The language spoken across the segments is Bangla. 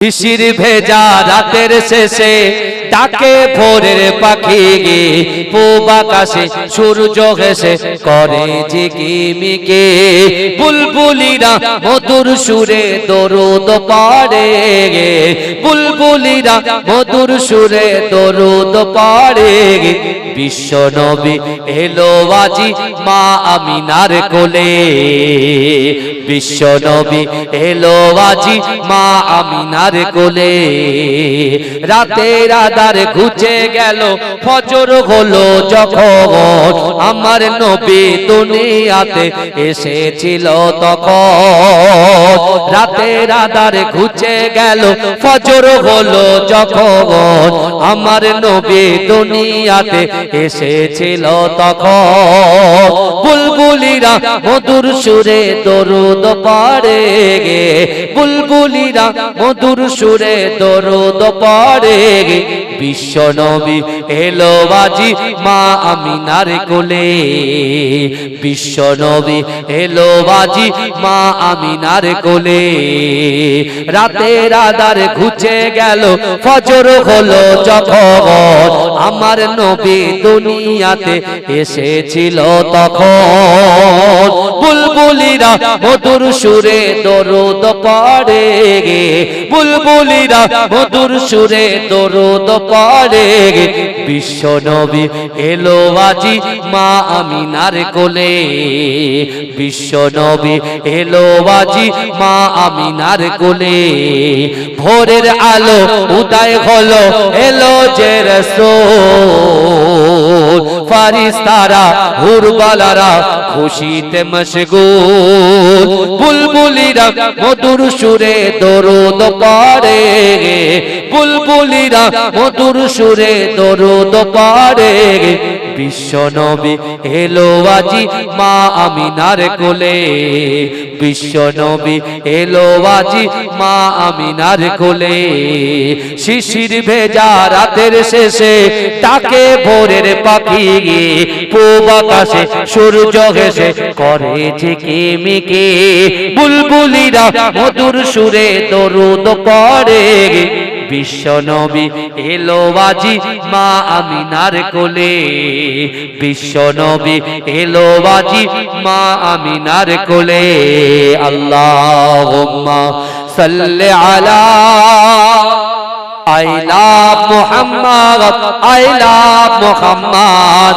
শিশির ভেজা রাতের শেষে ডাকে ভোরের পাখি গে, পূব আকাশে সূর্য ঘেঁষে করে ঝিকিমিকি। বুলবুলিরা মধুর সুরে দরুদ পড়ে গে, বুলবুলিরা মধুর সুরে দরুদ পড়ে গে। বিশ্ব নবী এলো আজি মা আমিনার কোলে, বিশ্ব নবী এলো আজি মা আমিনার কোলে। রাতের আধার ঘুচে গেল ফজর হলো যখন, আমার নবী দুনিয়াতে এসেছিল তখন। রাতের আধার ঘুচে গেল ফজর হলো যখন, আমার নবী দুনিয়াতে এসেছিল তখন। বুলবুলিরা মধুর সুরে দরুদ পড়ে গে, বুলবুলিরা মধুর সুরে দরুদ পড়ে গে। বিশ্ব নবী এলো আজি মা আমিনার কোলে, বিশ্ব নবী এলো আজি মা আমিনার কোলে। রাতের আধার ঘুচে গেল ফজর হলো যখন, আমার নবী দুনিয়াতে এসেছিল তখন। বুলবুলিরা মধুর সুরে দরুদ পড়ে গে, বুলবুলিরা মধুর সুরে দরুদ পড়ে গে। বিশ্ব নবী এলো আজি মা আমিনার কোলে, বিশ্ব নবী এলো আজি মা আমিনার কোলে। ভোরের আলো উদয় হলো এলো যে রাসূল, ফারিস্তারা হুরবালারা খুশিতে মশগুল। বুলবুলিরা মধুর সুরে দরুদ পড়ে গে, বুলবুলিরা মধুর সুরে দরুদ পড়ে গে। বিশ্ব নবী এলো আজি মা আমিনার কোলে, বিশ্ব নবী এলো আজি মা আমিনার কোলে। শিশির ভেজা রাতের শেষে ডাকে ভোরের পাখি গে, পূব আকাশে সূর্য ঘেঁষে করে ঝিকিমিকি। বুলবুলিরা মধুর সুরে দরুদ পড়ে গে। বিশ্ব নবী এলো আজি মা আমিনার কোলে, বিশ্ব নবী এলো আজি মা আমিনার কোলে। আল্লাহুম্মা সাল্লি আলা আইলা মুহাম্মদ, আইলা মুহাম্মদ।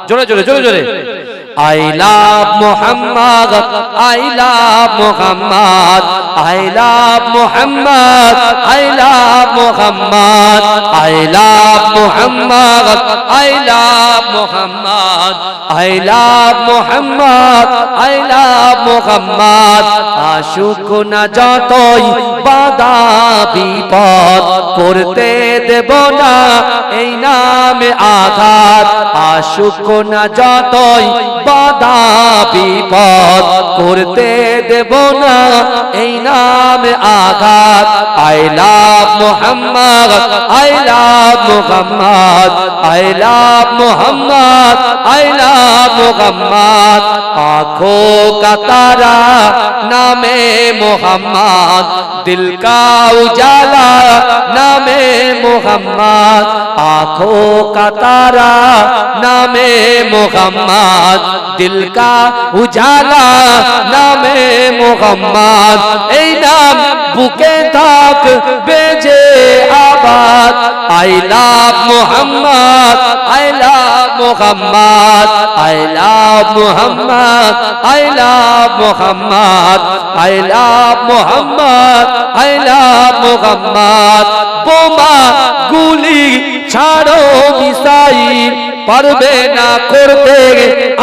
জোরে জোরে জোরে জোরে। I love Muhammad, I love Muhammad, I love Muhammad, I love Muhammad, I love Muhammad, I love Muhammad, I love Muhammad, I love Muhammad. আশুক না যতই বাধা বিপদ, করতে দেব না এই নামে আঘাত। আশুক না যতই বাধা বিপদ, করতে দেব না এই নামে আঘাত। I love Muhammad, I love Muhammad, I love Muhammad, I love Muhammad. आँखों का तारा नामे मोहम्मद, दिल का उजाला नामे मोहम्मद। आँखों का तारा नामे मोहम्मद, दिल का उजाला नामे मोहम्मद। এই নাম বুকে থাক বেজে আবাদ। I love Muhammad, I love Muhammad, I love Muhammad, I love Muhammad, I love Muhammad, I love Muhammad. বোমা গুলি ছাড়ো মিসাইল, পারবে না করতে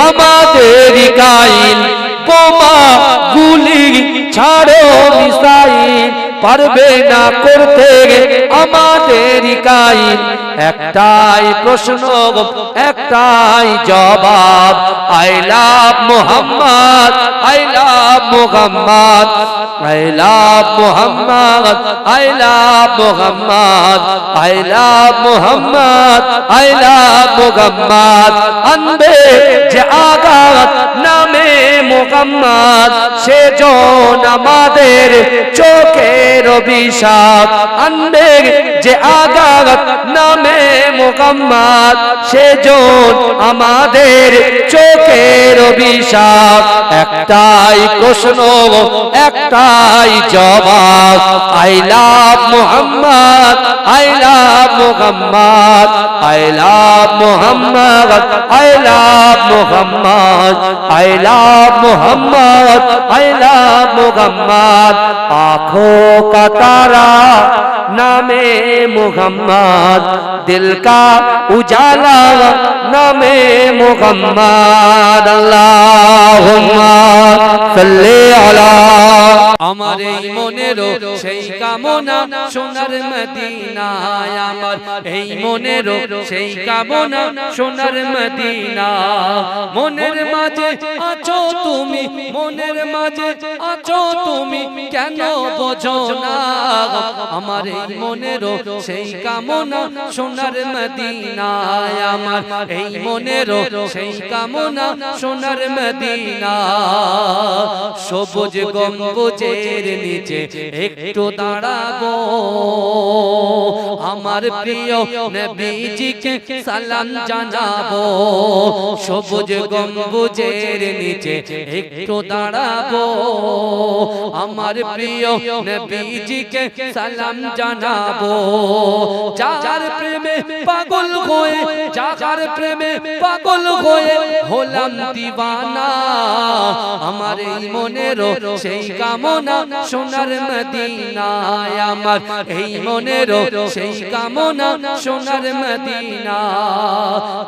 আমাদের কাইল। বোমা গুলি ছাড়ো মিসাইল, পারবে না করতে আমাদের কাইল। একটাই প্রশ্ন একটাই জবাব, I love Muhammad, I love Muhammad, I love Muhammad, I love Muhammad, I love Muhammad, I love Muhammad. আনবে যে আঘাত নামে মুহাম্মদ সেজন আমাদের চোখের অভিশাপ আনবে যে আঘাত নামে মুহাম্মদ সেজন আমাদের চোখের অভিশাপ একটাই প্রশ্ন একটাই জবাব I love Muhammad I love Muhammad I love Muhammad I love Muhammad I love Muhammad I love Muhammad आँखों का तारा नामे मुहम्मद दिल का उजाला नामे मुहम्मद अल्लाहुम्मा सल्ली अला আমার এই মনেরও সেই কামনা সোনার মদিনায় আমার এই মনেরও সেই কামনা সোনার মদিনা মনের মাঝে আছো তুমি মনের মাঝে আছো তুমি কেন বোঝো না আমার এই মনেরও সেই কামনা সোনার মদিনায় আমার এই মনেরও সেই কামনা সোনার মদিনা সবুজ গম্বুজের নিচে একটু দাঁড়াবো আমার প্রিয় নবীজিকে সালাম জানাবো সবুজ গম্বুজের নিচে একটু দাঁড়াবো আমার প্রিয় নবীজিকে সালাম জানাবো যার প্রেমে পাগল হয়ে যার প্রেমে পাগল হয়ে হলাম দিওয়ানা আমার এই মনেরও সেই কামনা সোনার মদিনায় আমার এই মনেরও সেই কামনা সোনার মদিনা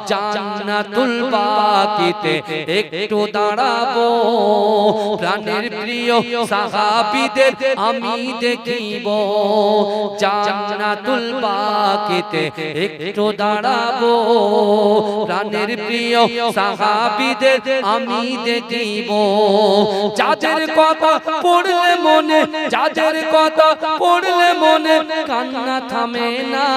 জান্নাতুল বাকিতে একটু দাঁড়াবো প্রাণের প্রিয় সাহাবীদের আমি দেখিব জান্নাতুল বাকিতে একটু দাঁড়াবো প্রাণের প্রিয় সাহাবীদের আমি দেখিব যাদের কথা পড়লে মনে যাদের কথা পড়লে মনে কান্না থামে না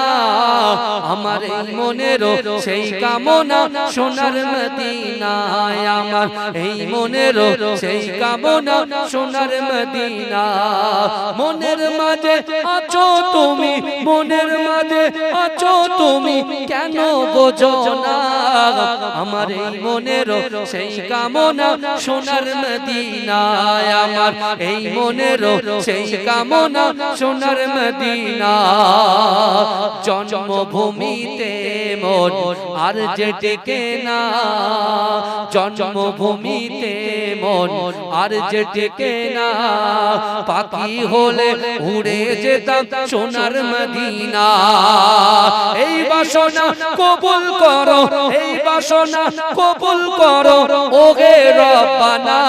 আমার এই মনেরও সেই কামনা সোনার মদিনায় আমার এই মনেরও সেই কামনা সোনার মদিনা মনের মাঝে আছো তুমি মনের মাঝে আছো তুমি কেন বোঝো না আমার এই মনেরও সেই কামনা সোনার মদিনায় আমার এই মনেরও সেই কামনা সোনার মদিনা জন্মভূমিতে মন আর যে টেকে না জন্মভূমিতে মন আর যে টেকে না পাখি হলে উড়ে যেতাম সোনার মদিনা এই বাসনা কবুল করো এই বাসনা কবুল করো ওহে রব্বানা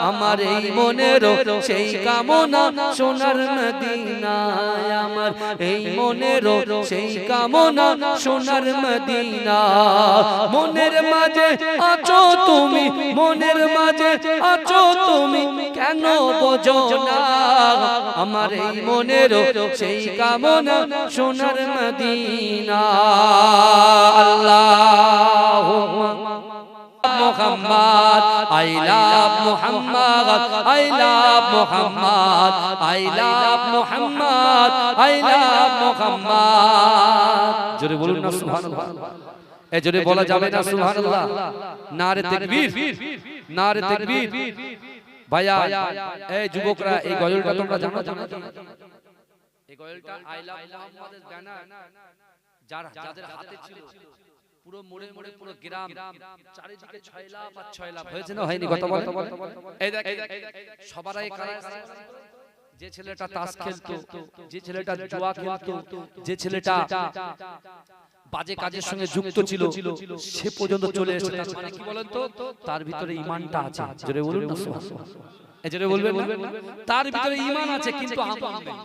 আমার এই মনেরও সেই কামনা সোনার মদিনায় আমার এই মনেরও সেই কামনা সোনার মদিনা মনের মাঝে আছো তুমি মনের মাঝে আছো তুমি কেন বোঝো না আমার এই মনেরও সেই কামনা সোনার মদিনা আল্লাহুম্মা Muhammad I love Muhammad I love Muhammad I love Muhammad I love Muhammad জোরে বলুন না সুবহানাল্লাহ এই জোরে বলা যাবে না সুবহানাল্লাহ নারে তাকবীর নারে তাকবীর ভাইয়া এই যুবকরা এই গজলটা তোমরা জানো এই গজলটা আই লাভ মুহাম্মদের গানা যাদের হাতে ছিল পুরো মোড়ে মোড়ে পুরো গ্রাম চারিদিকে 6 লাখ আর 6 লাখ হয়েছে না হয়নি কথা বল এই দেখ সবারই কারা যে ছেলেটা তাস খেলতো যে ছেলেটা জুয়া খেলতো যে ছেলেটা বাজে কাজের সঙ্গে যুক্ত ছিল সে পর্যন্ত চলে এসেছে মানে কি বলেন তো তার ভিতরে ঈমানটা আছে জোরে বলুন না সুবহানাল্লাহ এই জোরে বলবেন না তার ভিতরে ঈমান আছে কিন্তু আমল নেই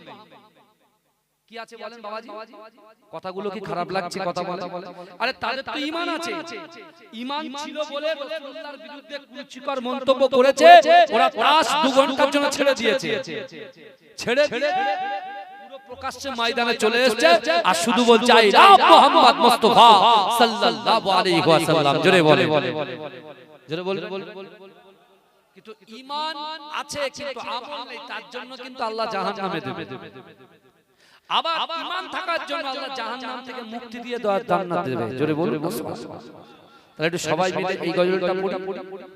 কি আছে বলেন বাবাজি কথাগুলো কি খারাপ লাগছে কথা বলে আরে তাদের তো ঈমান আছে ঈমান ছিল বলে রাসূলুল্লাহর বিরুদ্ধে কুরুচিকর মন্তব্য করেছে ওরা তাস 2 ঘন্টার জন্য ছেড়ে দিয়েছে ছেড়ে দিয়ে পুরো প্রকাশ্যে ময়দানে চলে এসেছে আর শুধু বলছে আই লাভ মুহাম্মদ মুস্তাফা সাল্লাল্লাহু আলাইহি ওয়াসাল্লাম জোরে বলে জোরে বল কিন্তু ঈমান আছে কিন্তু আমল নেই, তার জন্য কিন্তু আল্লাহ জাহান্নামে দেবে। আবার ঈমান থাকার জন্য আল্লাহ জাহান্নাম থেকে মুক্তি দিয়ে দেওয়ার জান্নাত দেবে। জোরে বলুন সুবহানাল্লাহ। তাহলে একটু সবাই মিলে এই গজলটা পড়ি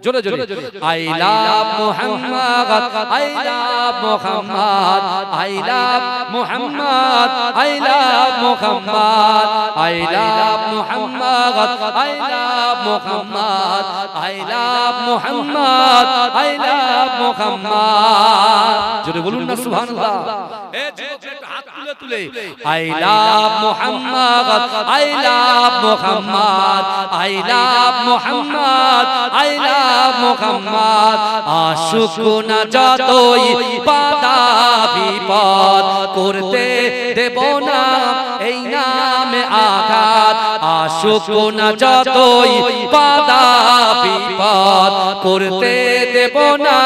জোরে জোরে। I love Muhammad, I love Muhammad, I love Muhammad, I love Muhammad, I love Muhammad, I love Muhammad, I love Muhammad, I love Muhammad. জোরে বলুন না সুবহানাল্লাহ। এ যুবক একটু হাত তুলে তুলে I love Muhammad, I love Muhammad, I love Muhammad, I love Muhammad. আশুক না যতই বাধা বিপদ, করতে দেব না এই নামে আঘাত। আশুক না যতই বাধা বিপদ, করতে দেব না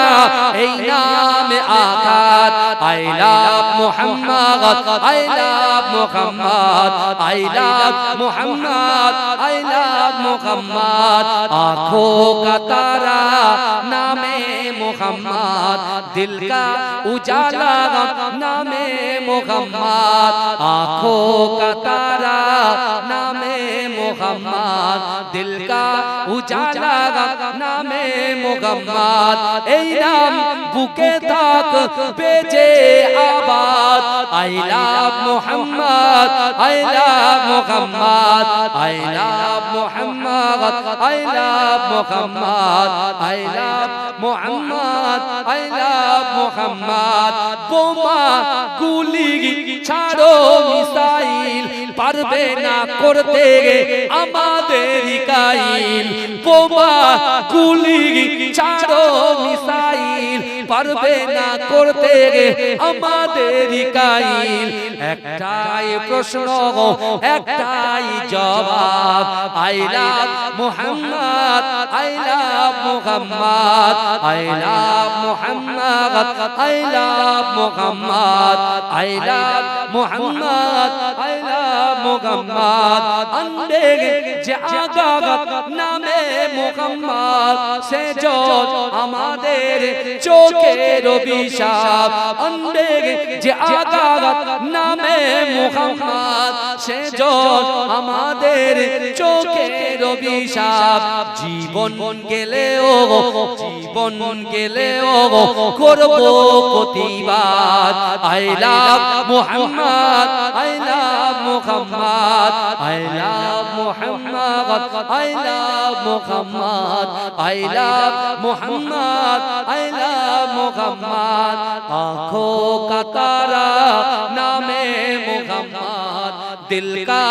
এই নামে আঘাত। I love Muhammad, I love Muhammad, I love Muhammad, I love Muhammad. आँखों का तारा नामे मुहम्मद, दिल का उजाला नामे मुहम्मद। आँखों का तारा नामे मुहम्मद, दिल का उजाला नामे मुहम्मद। এই নাম বুকে থাক বেজে আবাদ। I love Muhammad, I love Muhammad, I love Muhammad, I love Muhammad, I love Muhammad, I love Muhammad. বোমা গুলি ছাড়ো মিসাইল, পারবে না করতে আমাদের কাইল। বোমা গুলি ছাড়ো মিসাইল, পারবে না করতে আমাদের কাইল। একটাই প্রশ্ন একটাই জবাব, I love Muhammad, I love Muhammad, I love Muhammad, I love Muhammad, I love Muhammad, I love Muhammad. अंधे যে আগাত নামে মুহাম্মদ, সে যত আমাদের চোখের অভিশাপ। अंधे যে আগাত নামে মুহাম্মদ, সে যত আমাদের চোখের অভিশাপ। জীবন গেলেও জীবন গেলেও করব প্রতিবাদ। I love Muhammad, I love Muhammad, I love Muhammad, I love Muhammad, I love Muhammad, I love Muhammad. आँखों का तारा नामे मुहम्मद, दिल का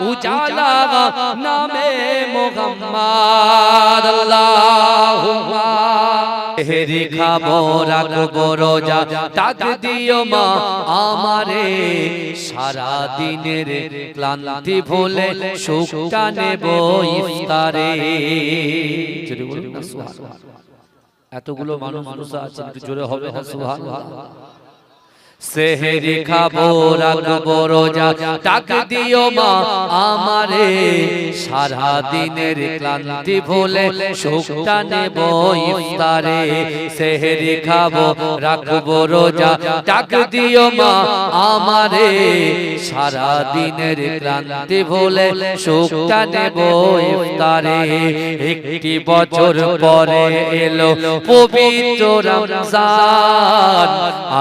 उजाला नामे मुहम्मद। अल्लाहुम्मा হেরি খাবো রাখবো রোজা, ডাক দিও মা আমারে। সারা দিনের ক্লান্তি ভুলে সুখটা নেব ইফতারে। জোরে বলুন না সুবহানাল্লাহ। এতগুলো মানুষ আছে, একটু জোরে হবে না সুবহানাল্লাহ। সেহরি খাবো রাখবো রোজা, ডাক দিও মা আমারে। সারা দিনের ক্লান্তি ভুলে সুখটা নেব ইফতারে। সেহরি খাবো রাখবো রোজা, ডাক দিও মা আমারে। সারা দিনের ক্লান্তি ভুলে সুখটা নেব ইফতারে। একটি বছর পরে এলো পবিত্র রমজান,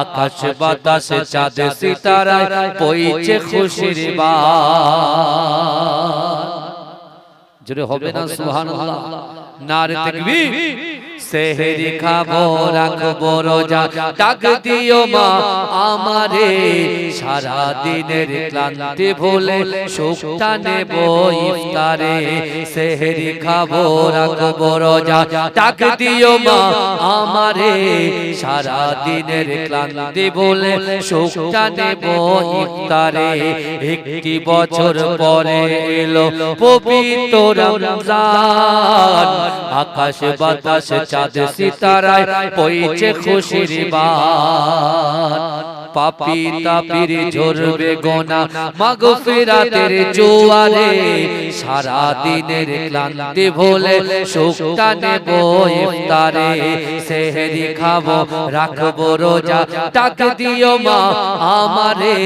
আকাশ বাতাস চাঁদ সিতারায় বইছে খুশির বান। জোরে হবে না সুবহানাল্লাহ। নারে তাকবীর। সেহরি খাবো রাখবো রোজা, ডাক দিও মা আমারে। সারা দিনের ক্লান্তি ভুলে সুখটা নেব ইফতারে। সেহরি খাবো রাখবো রোজা, ডাক দিও মা আমারে। সারা দিনের ক্লান্তি ভুলে সুখটা নেব ইফতারে। একটি বছর পরে এলো পবিত্র রমজান, আকাশ বাতাস চাঁদ সিতারায় পইছে খুশির বান পাপী তাপির ঝরবে গোনা মাগফিরাতের জোয়ারে সারা দিনের ক্লান্তি ভুলে সুখটা নেব ইফতারে সেহরি খাবো রাখবো রোজা ডাক দিও মা আমারে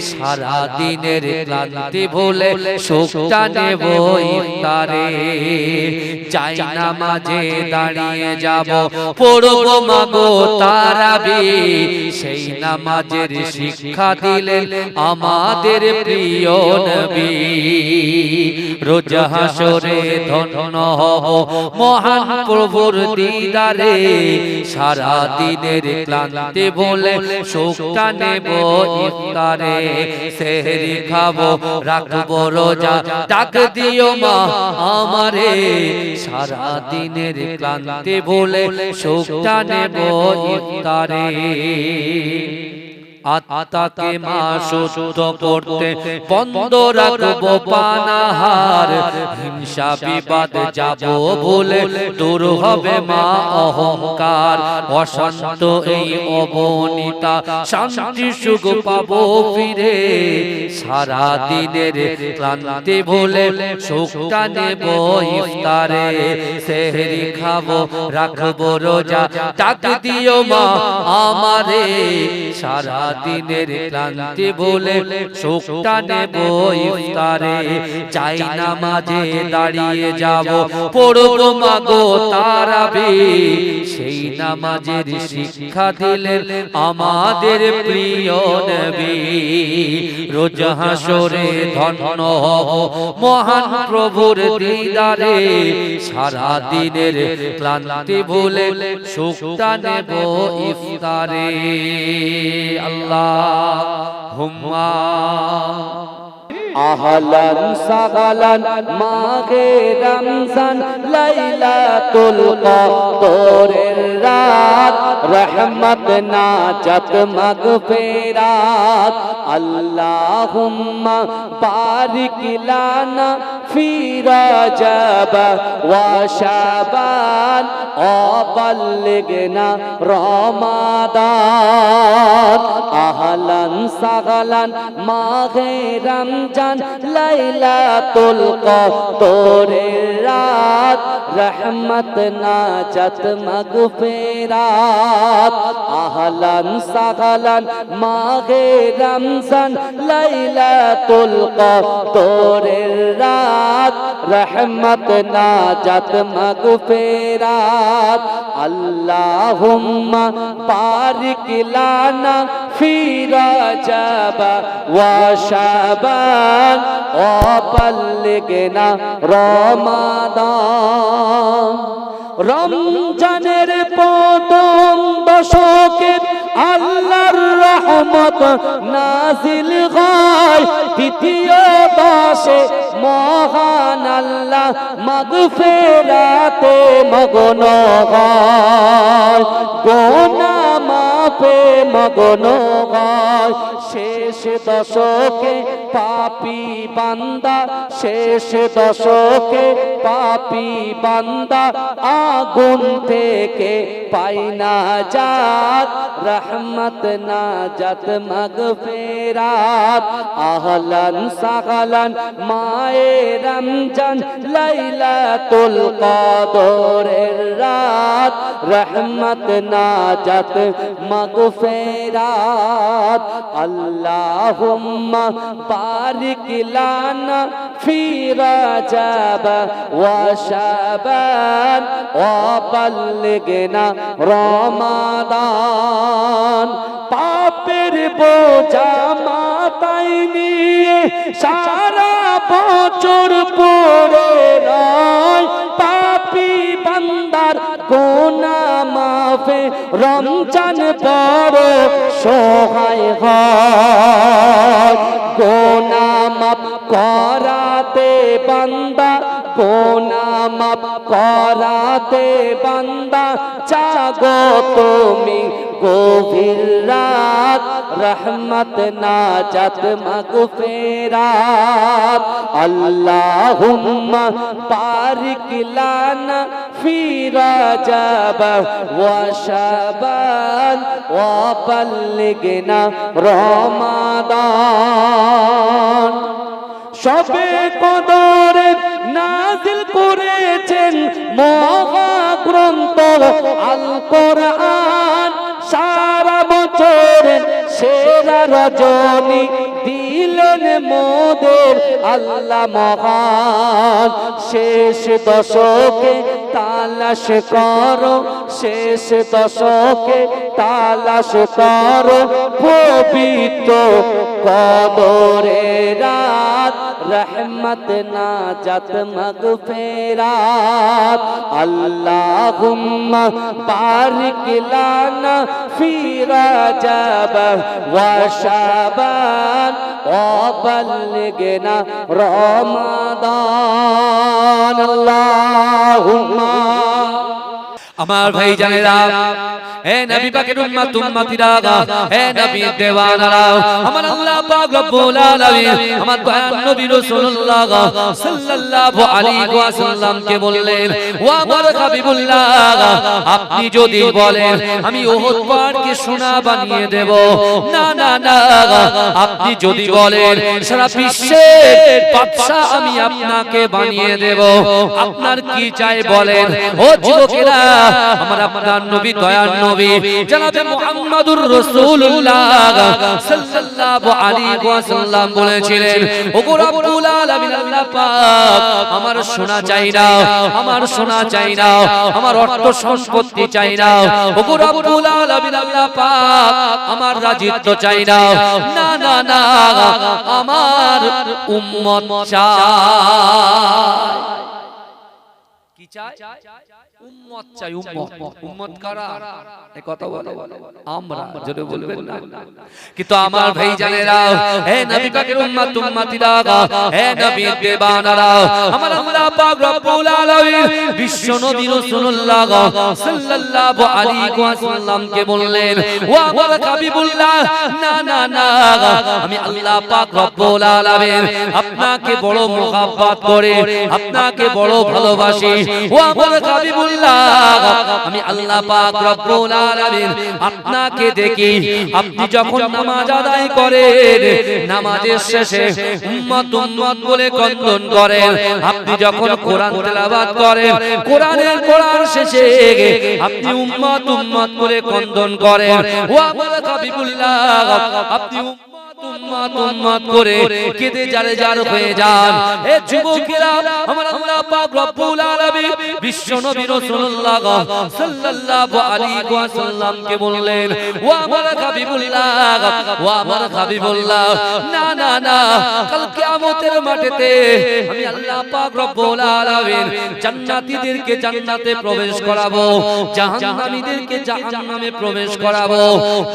সারা দিনের ক্লান্তি ভুলে সুখটা নেব ইফতারে চাই নামাজে দাঁড়িয়ে যাব পড়বো মাগো তারাবি সেই নামাজের শিক্ষা দিলেন আমাদের প্রিয় নবী রোজ হাসরে ধন্য হব মহান প্রভুর দিদারে সারা দিনের ক্লান্তি ভুলে সুখটা নেব ইফতারে সেহরি খাবো রাখবো রোজা ডাক দিও মা আমারে সারা দিনের ক্লান্তি ভুলে সুখটা নেব ইফতারে আত্মাকে মা শুদ্ধ করতে বন্ধ রাখবো পানাহার হিংসা বিবাদ যাব ভুলে দূর হবে মা অহংকার অশান্ত এই অবনীতা শান্তি সুখ পাবো ফিরে সারা দিনের ক্লান্তি ভুলে সুখটা নেব ইফতারে সেহরি খাবো রাখবো রোজা ডাক দিও মা আমারে সারা দিনের ক্লান্তি ভুলে সুখটা নেব ইফতারে চাই নামাজে দাঁড়িয়ে যাব পড়বো মাগো তারাবি সেই নামাজের শিক্ষা দিলেন আমাদের প্রিয় নবী রোজ হাসরে ধন্য হব মহান প্রভুর দিদারে সারা দিনের ক্লান্তি ভুলে সুখটা নেব ইফতারে আল্লাহুম্মা আহলান সাগালান মাঘে রমজান লাইলাতুল কদরের রাত রহমত নাজাত মাগফিরাত আল্লাহুম্মা বারিক লানা ফি রজব ওয়া শাবান ওয়া বাল্লিগনা রমাদান আহলান সাগালান মাঘে রমজান লাইলাতুল কদরের রাত রহমত নাজাত মাগফিরাত আহলান সাগালান মাঘে রমজান লাইলাতুল কদরের রাত রহমত নাজাত মাগফিরাত আল্লাহুম্মা বারিক লানা ফি রজব ওয়া শাবান ওয়া বাল্লিগনা রমাদান রমজানের প্রথম দশকে আল্লাহর রহমত নাজিল হয় দ্বিতীয় দশে মহান আল্লাহ মাগফিরাতে মগ্ন হয় গুনাহ মাফে মগ্ন হয় শেষ দশকে পাপী বান্দা শেষ দশকে পাপী বান্দা আগুন থেকে পাই না জাত রহমত নাজাত মাগফিরাত আহলান সাগালান মায়ে রমজান লাইলাতুল কদরের রাত রহমত নাজাত মাগফিরাত আল্লাহুম্মা বারিক লানা ফি রজব ওয়া শাবান ওয়া বাল্লিগনা রমাদান পাপের বোঝা মাথায় নিয়ে সারা বছর পড়ে রয় পাপী বান্দার গুনাহ মাফে রমজান বড় সহায় হয় গুনাহ মাফ করাতে বান্দা গুনাহ মাফ করাতে বান্দা জাগো তুমি গভীর রাত রহমত নাজাত মাগফিরাত আল্লাহুম্মা বারিক লানা في رجب وشعبان وبلغنا رمضان শবে কদরে নাজিল করেছেন মহাগ্রন্থ আল কোরআন সারা বছরের সেরা রজনী দিলেন মোদের আল্লাহ মহান শেষ দশকে তালাশ করো শেষ দশকে তালাশ করো পবিত্র কদরে রাত রহমত নাজাত মাগফিরাত আল্লাহুম্মা বারিক লানা ফি রজব ওয়া শাবান ওয়া বাল্লিগনা রমাদান আল্লাহুম্মা আমার ভাই জানেরা এ নবী পাকের উম্মত উম্মতিরা এ নবী দেওয়ানারা আমার আল্লাহ পাক রব্বুল আলামিন আমার দয়ার নবী রাসূলুল্লাহ সাল্লাল্লাহু আলাইহি ওয়াসাল্লাম কে বললেন ওয়া আমার হাবিবুল্লাহ আপনি যদি বলেন আমি উহুদ পাহাড়কে সোনা বানিয়ে দেব না না না আপনি যদি বলেন সারা বিশ্বের বাদশা আমি আপনাকে বানিয়ে দেব আপনার কি চাই বলেন ও যুবকেরা আমার আপনার নবী দয়ার নবী জনাবে মুহাম্মদুর রাসূলুল্লাহ সাল্লাল্লাহু আলাইহি ওয়াসাল্লাম বলেছিলেন ওগো রব্বুল আলামিন আল্লাহ পাক আমার সোনা চাই না আমার সোনা চাই না আমার অর্থ সম্পত্তি চাই না ওগো রব্বুল আলামিন আল্লাহ পাক আমার রাজত্ব চাই না না না না আমার উম্মত চাই কি চাই উম্মত চাই উম্মত উম্মত কারা এই কথা বলে আমরা জোরে বলবেন না কিন্তু আমার ভাই জানেরা হে নবী পাকের উম্মত উম্মতিরা হে নবী দেবানারা আমার আল্লাহ পাক রব্বুল আলামিন বিশ্ব নবী রাসূলুল্লাহ সাল্লাল্লাহু আলাইহি ওয়াসাল্লাম কে বললেন ওয়া আমার হাবিবুল্লাহ না না না আমি আল্লাহ পাক রব্বুল আলামিন আপনাকে বড় মোহাব্বত করে আপনাকে বড় ভালোবাসি ওয়া আমার হাবিবুল্লাহ আমি আল্লাহ পাক রব্বুল আলামিন আপনাকে দেখি আপনি যখন নামাজ আদায় করেন নামাজের শেষে উম্মত উম্মত বলে কন্দন করেন আপনি যখন কোরআন তেলাওয়াত করেন কোরআন শেষে আপনি উম্মত উম্মত বলে কন্দন করেন ও আমার হাবিবুল্লাহ আপনি উম্মত উম্মত করে কেঁদে জারে জার হয়ে যান এ যুবকেরা আমার আল্লাহ পাক রব্বুল আলামিন বিশ্ব নবী রাসূলুল্লাহ সাল্লাল্লাহু আলাইহি ওয়াসাল্লাম কে বললেন ও আমার হাবিবুল্লাহ ও আমার হাবিবুল্লাহ না না না কাল কিয়ামতের মাঠেতে আমি আল্লাহ পাক রব্বুল আলামিন জান্নাতীদেরকে জান্নাতে প্রবেশ করাবো জাহান্নামীদেরকে জাহান্নামে প্রবেশ করাবো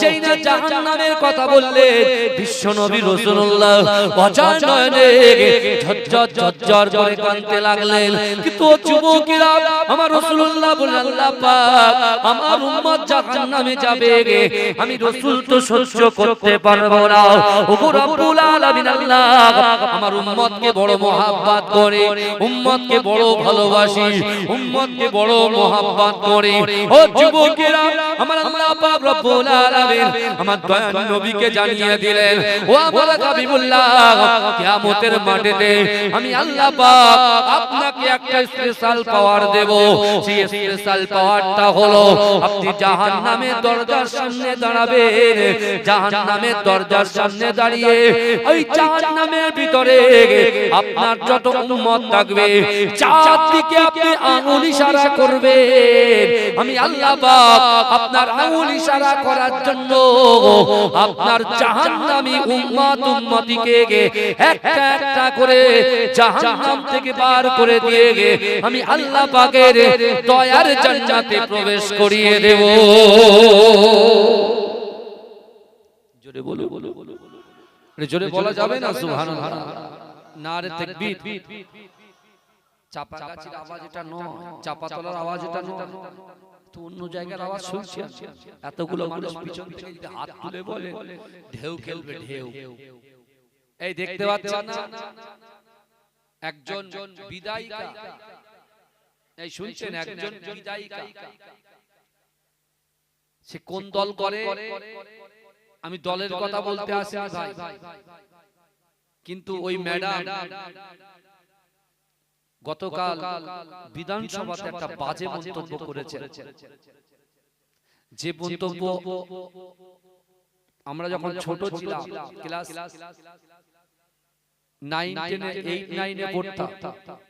যেই না জাহান্নামের কথা বললেন বিশ্ব নবী রাসূলুল্লাহ অজায় নয়নে ঝরঝর ঝরঝর করে কাঁদতে লাগলেন কিন্তু যুবকেরা আমার রাসূলুল্লাহ বলেন আল্লাহ পাক আমার উম্মত জাহান্নামে যাবে আমি রাসূল তো সহ্য করতে পারবো না ওগো রব্বুল আলামিন আল্লাহ আমার উম্মতকে বড় মহব্বত করে উম্মতকে বড় ভালোবাসি উম্মতকে বড় মহব্বত করে ও যুবকেরা আমার আল্লাহ পাক রব্বুল আলামিন আমার দয়ার নবীকে জানিয়ে দিলেন ও আমার হাবিবুল্লাহ কিয়ামতের মাঠেতে আমি আল্লাহ পাক আপনাকে একটা স্পেশাল পাওয়ার দেব সেই স্পেশাল পাওয়ারটা হলো আপনি জাহান্নামের দরজার সামনে দাঁড়াবেন জাহান্নামের দরজার সামনে দাঁড়িয়ে ওই জাহান্নামের ভিতরে আপনার যত উম্মত থাকবে চারদিকে আপনি আঙ্গুল ইশারা করবেন আমি আল্লাহ পাক আপনার আঙ্গুল ইশারা করার জন্য আপনার জাহান্নামী উম্মত উম্মতিকে একটা একটা করে জাহান্নাম থেকে বার করে দিয়ে আমি আল্লাহ পাকের দয়ার জান্নাতে প্রবেশ করিয়ে দেব জোরে বলো জোরে বলা যাবে না সুবহানাল্লাহ নারে তাকবীর চাপা গাছের আওয়াজ এটা নয় চাপা তলার আওয়াজ এটা নয় তো অন্য জায়গার আওয়াজ শুনছি এতগুলো মানুষ পিছন থেকে যদি হাত তুলে বলে ঢেউ খেলবে ঢেউ এই দেখতে পাচ্ছেন না একজন বিদায়িকা এই শুনছেন একজন বিদায়িকা, সে কোন দল করে, আমি দলের কথা বলতে আসি ভাই, কিন্তু ওই ম্যাডাম গতকাল বিধানসভাতে একটা বাজে মন্তব্য করেছে। যে মন্তব্য আমরা যখন ছোট ছিলাম, ক্লাস 9 10 8 9 এ পড়তাম,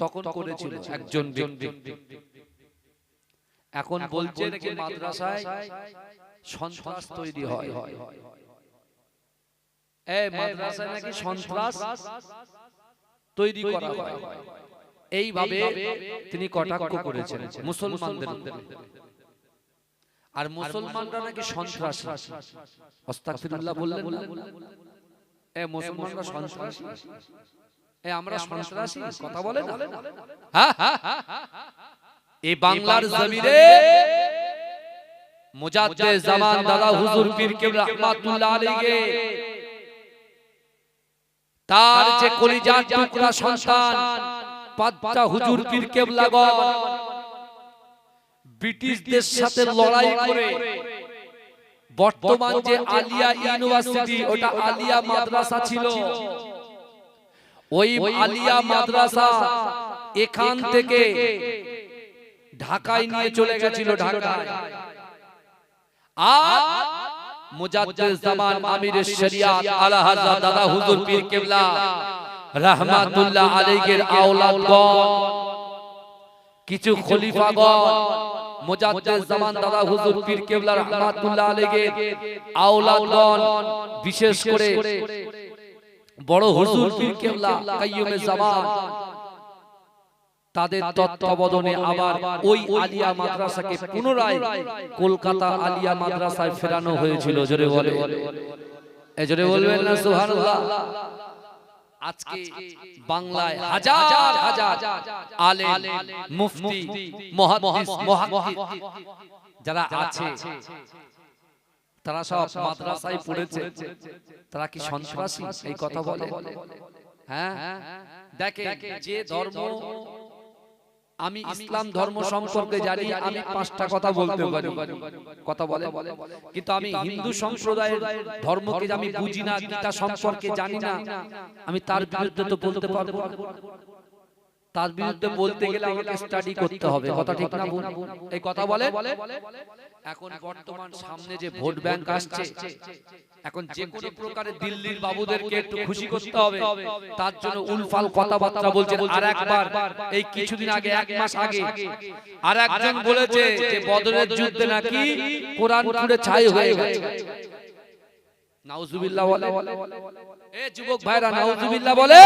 তখন করেছিল একজন ব্যক্তি। এখন বলছে নাকি মাদ্রাসায় সন্ত্রাস তৈরি হয়, এই মাদ্রাসায় নাকি সন্ত্রাস তৈরি করা হয়, এইভাবে তিনি কটাক্ষ করেছেন মুসলমানদের। আর মুসলমানরা নাকি সন্ত্রাসী, আস্তাগফিরুল্লাহ বললেন না, এই মুসলমানরা সন্ত্রাসী, এই আমরা সন্ত্রাসী কথা বলে না। হ্যাঁ, এই বাংলার জমিনে মুজাদ্দিদ জামান দাদা হুজুর পীর কেবলা রাহমাতুল্লাহ আলাইহি, তার যে কলিজার টুকরা সন্তান পাঁচটা হুজুর পীর কেবলাগণ ব্রিটিশদের সাথে লড়াই করে বর্তমান যে আলিয়া ইউনিভার্সিটি, ওটা আলিয়া মাদ্রাসা ছিল, ওই আলিয়া মাদ্রাসা এখান থেকে ঢাকায় নিয়ে চলে গেছিল, ঢাকায়। আর মুজাদ্দিদ জামান আমিরের শরিয়াত আলা হযরত দাদা হুজুর পীর কেবলা রাহমাতুল্লাহ আলাইহির আওলাদগণ, কিছু খলিফাগণ মুজাদ্দিদ জামান দাদা হুজুর পীর কেবলা রাহমাতুল্লাহ আলাইহির আওলাদগণ, বিশেষ করে বড় হুজুর পীর কেবলা কাইয়ুমে জামান, তাদের তত্ত্বাবধানে আবার ওই আলিয়া মাদ্রাসাকে পুনরায় কলকাতা আলিয়া মাদ্রাসায় ফেরানো হয়েছিল। জোরে বলে, এই জোরে বলবেন না সুবহানাল্লাহ। আজকে বাংলায় হাজার হাজার আলেম, মুফতি, মুহাদ্দিস, মুহাক্কিক যারা আছে, তারা সব মাদ্রাসায় পড়েছে, তারা কি সন্ত্রাসী এই কথা বলে? হ্যাঁ, দেখেন যে ধর্ম, আমি ইসলাম ধর্ম সম্পর্কে জানি, আমি 5টা কথা বলতে পারি, কথা বলে, কিন্তু আমি হিন্দু সম্প্রদায়ের ধর্মকে আমি বুঝি না, গীতা সম্পর্কে জানি না, আমি তার বিরুদ্ধে তো বলতে পারবো না। তার বিরুদ্ধে বলতে গেলে আমাকে স্টাডি করতে হবে, কথা ঠিক না? এই কথা বলে। এখন বর্তমান সামনে যে ভোট ব্যাংক আসছে, এখন যে কোনো প্রকারে দিল্লির বাবুদেরকে একটু খুশি করতে হবে, তার জন্য উলফাল কথাবার্তা বলছেন। আর একবার এই কিছুদিন আগে, 1 মাস আগে, আর একজন বলেছে যে বদরের যুদ্ধে নাকি কোরআন পুড়ে ছাই হয়ে গেছে। নাউজুবিল্লাহ বলে, এ যুবক ভাইরা নাউজুবিল্লাহ বলে,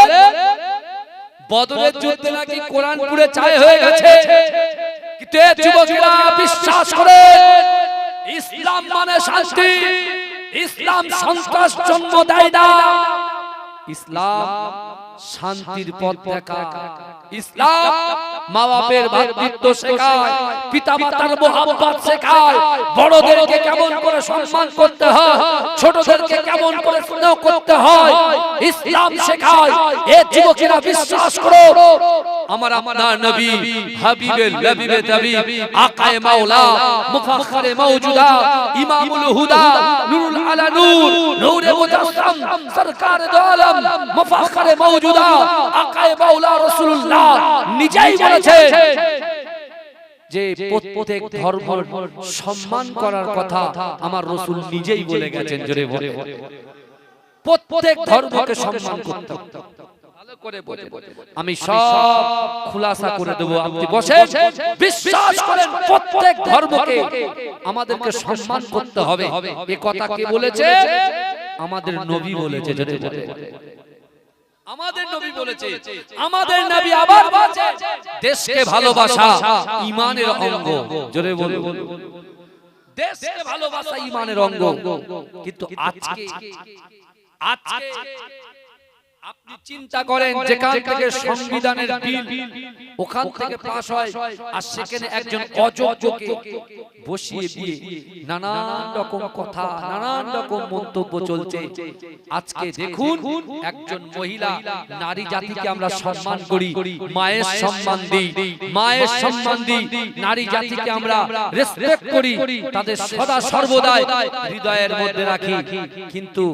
বদরের যুদ্ধে নাকি কোরআন পুড়ে ছাই হয়ে গেছে। কিন্তু এ যুবকেরা বিশ্বাস করে ইসলাম মানে শান্তি, ইসলাম সন্ত্রাস জন্ম দেয় না, ইসলাম শান্তির পথ দেখায়, ইসলাম মা বাপের ভাতৃত্ব শেখায়, পিতা মাতার মোহাব্বত শেখায়, বড়দেরকে কেমন করে সম্মান করতে হয়, ছোটদেরকে কেমন করে স্নেহ করতে হয়, ইসলাম শেখায়। এ যুবকেরা বিশ্বাস করো, আমার আপনার নবী হাবিবে লবিবে তাবিব আকায়ে মাওলা মুফাখখারে মাওজুদা ইমামুল হুদা নূরুল আলা নূর নূরে মুজাসসাম সরকার দো আলম মুফাখখারে মাওজুদা আকায়ে মাওলা রাসূলুল্লাহ নিজেই বলেছেন যে প্রত্যেক ধর্মের সম্মান করার কথা আমার রাসূল নিজেই বলে গেছেন। জোরে বলে, প্রত্যেক ধর্মকে সম্মান করতে হবে। আমি সব খুলাসা করে দেব, আপনি বসে বিশ্বাস করেন প্রত্যেক ধর্মকে আমাদেরকে সম্মান করতে হবে। এই কথা কে বলেছে? আমাদের নবী বলেছে। আমাদের নবী বলেছে, আমাদের নবী আবার বলেছে দেশকে ভালোবাসা ঈমানের অঙ্গ। জোরে বলুন, দেশকে ভালোবাসা ঈমানের অঙ্গ। কিন্তু আজকে আপনি চিন্তা করেন যেখান থেকে সংবিধানের বিল ওখান থেকে পাস হয় আর সেখানে একজন অযোগ্যকে বসিয়ে দিয়ে নানান রকম কথা নানান রকম মন্তব্য চলছে। আজকে দেখুন একজন মহিলা নারী জাতিকে আমরা সম্মান করি, মায়ের সম্মান দিই, মায়ের সম্মান দিই, নারী জাতিকে আমরা রেসপেক্ট করি, তাদের সদা সর্বদাই হৃদয়ের মধ্যে রাখি। কিন্তু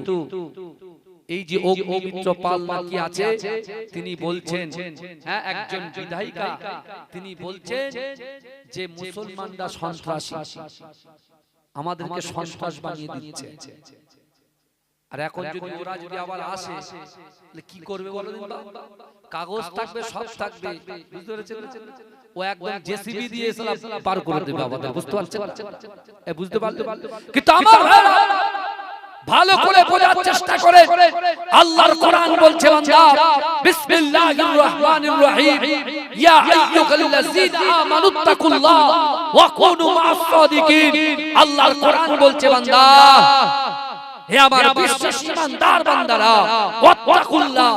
এই যে অগ্নিমিত্র পাল নাকি আছে তিনি বলছেন, হ্যাঁ একজন বিধায়িকা তিনি বলছেন যে মুসলমানরা সন্ত্রাসী, আমাদেরকে সন্ত্রাস বানিয়ে দিচ্ছে। আর এখন যদি ওরা যদি আবার আসে তাহলে কি করবে বলো দিন বাবা? কাগজ থাকবে, সব থাকবে, বুঝতে পেরেছেন? ও একদম জেসিবি দিয়ে ইসলাম পার করে দেবে আমাদের, বুঝতে পারছেন? বুঝতে পারলেন? কিন্তু আমার ভালো করে বোঝার চেষ্টা করে আল্লাহর কোরআন বলছে বান্দা বিসমিল্লাহির রহমানির রহিম ইয়া আইয়ুহাল্লাযীনা আমানুত্তাকুল্লাহ ওয়া কুনু মা'আস সাদিকিন। আল্লাহর কোরআন বলছে বান্দা, হে আমার বিশ্বাসী ইমানদার বান্দারা, ওয়াত্তাকুল্লাহ,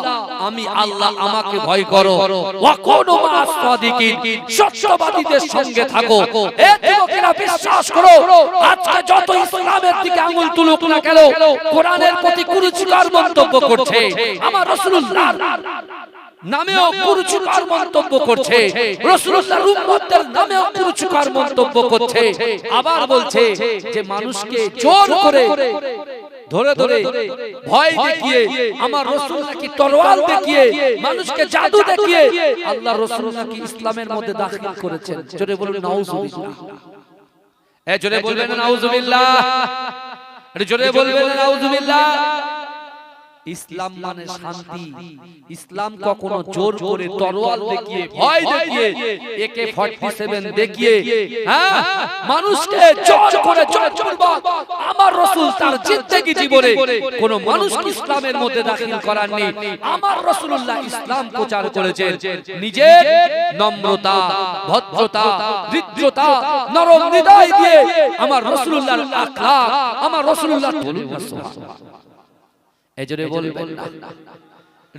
আমি আল্লাহ, আমাকে ভয় করো, ওয়া কুনু মা'আস সাদিকিন, সত্যবাদীদের সঙ্গে থাকো। এ যুবকেরা বিশ্বাস করো, আজকে যত ইসলামের দিকে আঙুল তুলুক না কেন, কোরআনের প্রতি কুরুচিকর মন্তব্য করছে, আমার রাসূলুল্লাহ নামেও কুরুচিকর মন্তব্য করছে, রাসূলুল্লাহর উম্মতদের নামেও কুরুচিকর মন্তব্য করছে, আবার বলছে যে মানুষকে জোর করে ধরে ধরে ভয় দেখিয়ে, আমার রাসূল নাকি তরোয়াল দেখিয়ে, মানুষকে জাদু দেখিয়ে আল্লাহর রাসূল নাকি ইসলামের মধ্যে দাখিল করেছেন। জোরে বলুন নাউজুবিল্লাহ। জোরে বলবেন নাউজুবিল্লাহ, জোরে বলবেন নাউজুবিল্লাহ। ইসলাম মানে শান্তি। ইসলাম কখনো জোর করে তরোয়াল দেখিয়ে, ভয় দেখিয়ে, AK-47 দেখিয়ে মানুষকে জোর করে আমার রাসূল তার জিন্দেগি জীবনে কোন মানুষকে ইসলামের মধ্যে দাখিল করাননি। আমার রাসূলুল্লাহ ইসলাম প্রচার করেছেন নিজের নম্রতা, ভদ্রতা, হৃদ্যতা, নরম হৃদয় দিয়ে। আমার রাসূলুল্লাহর আখলাক, আমার রাসূলুল্লাহ বলুন সুবহানাল্লাহ। এই জোরে বলবেন না,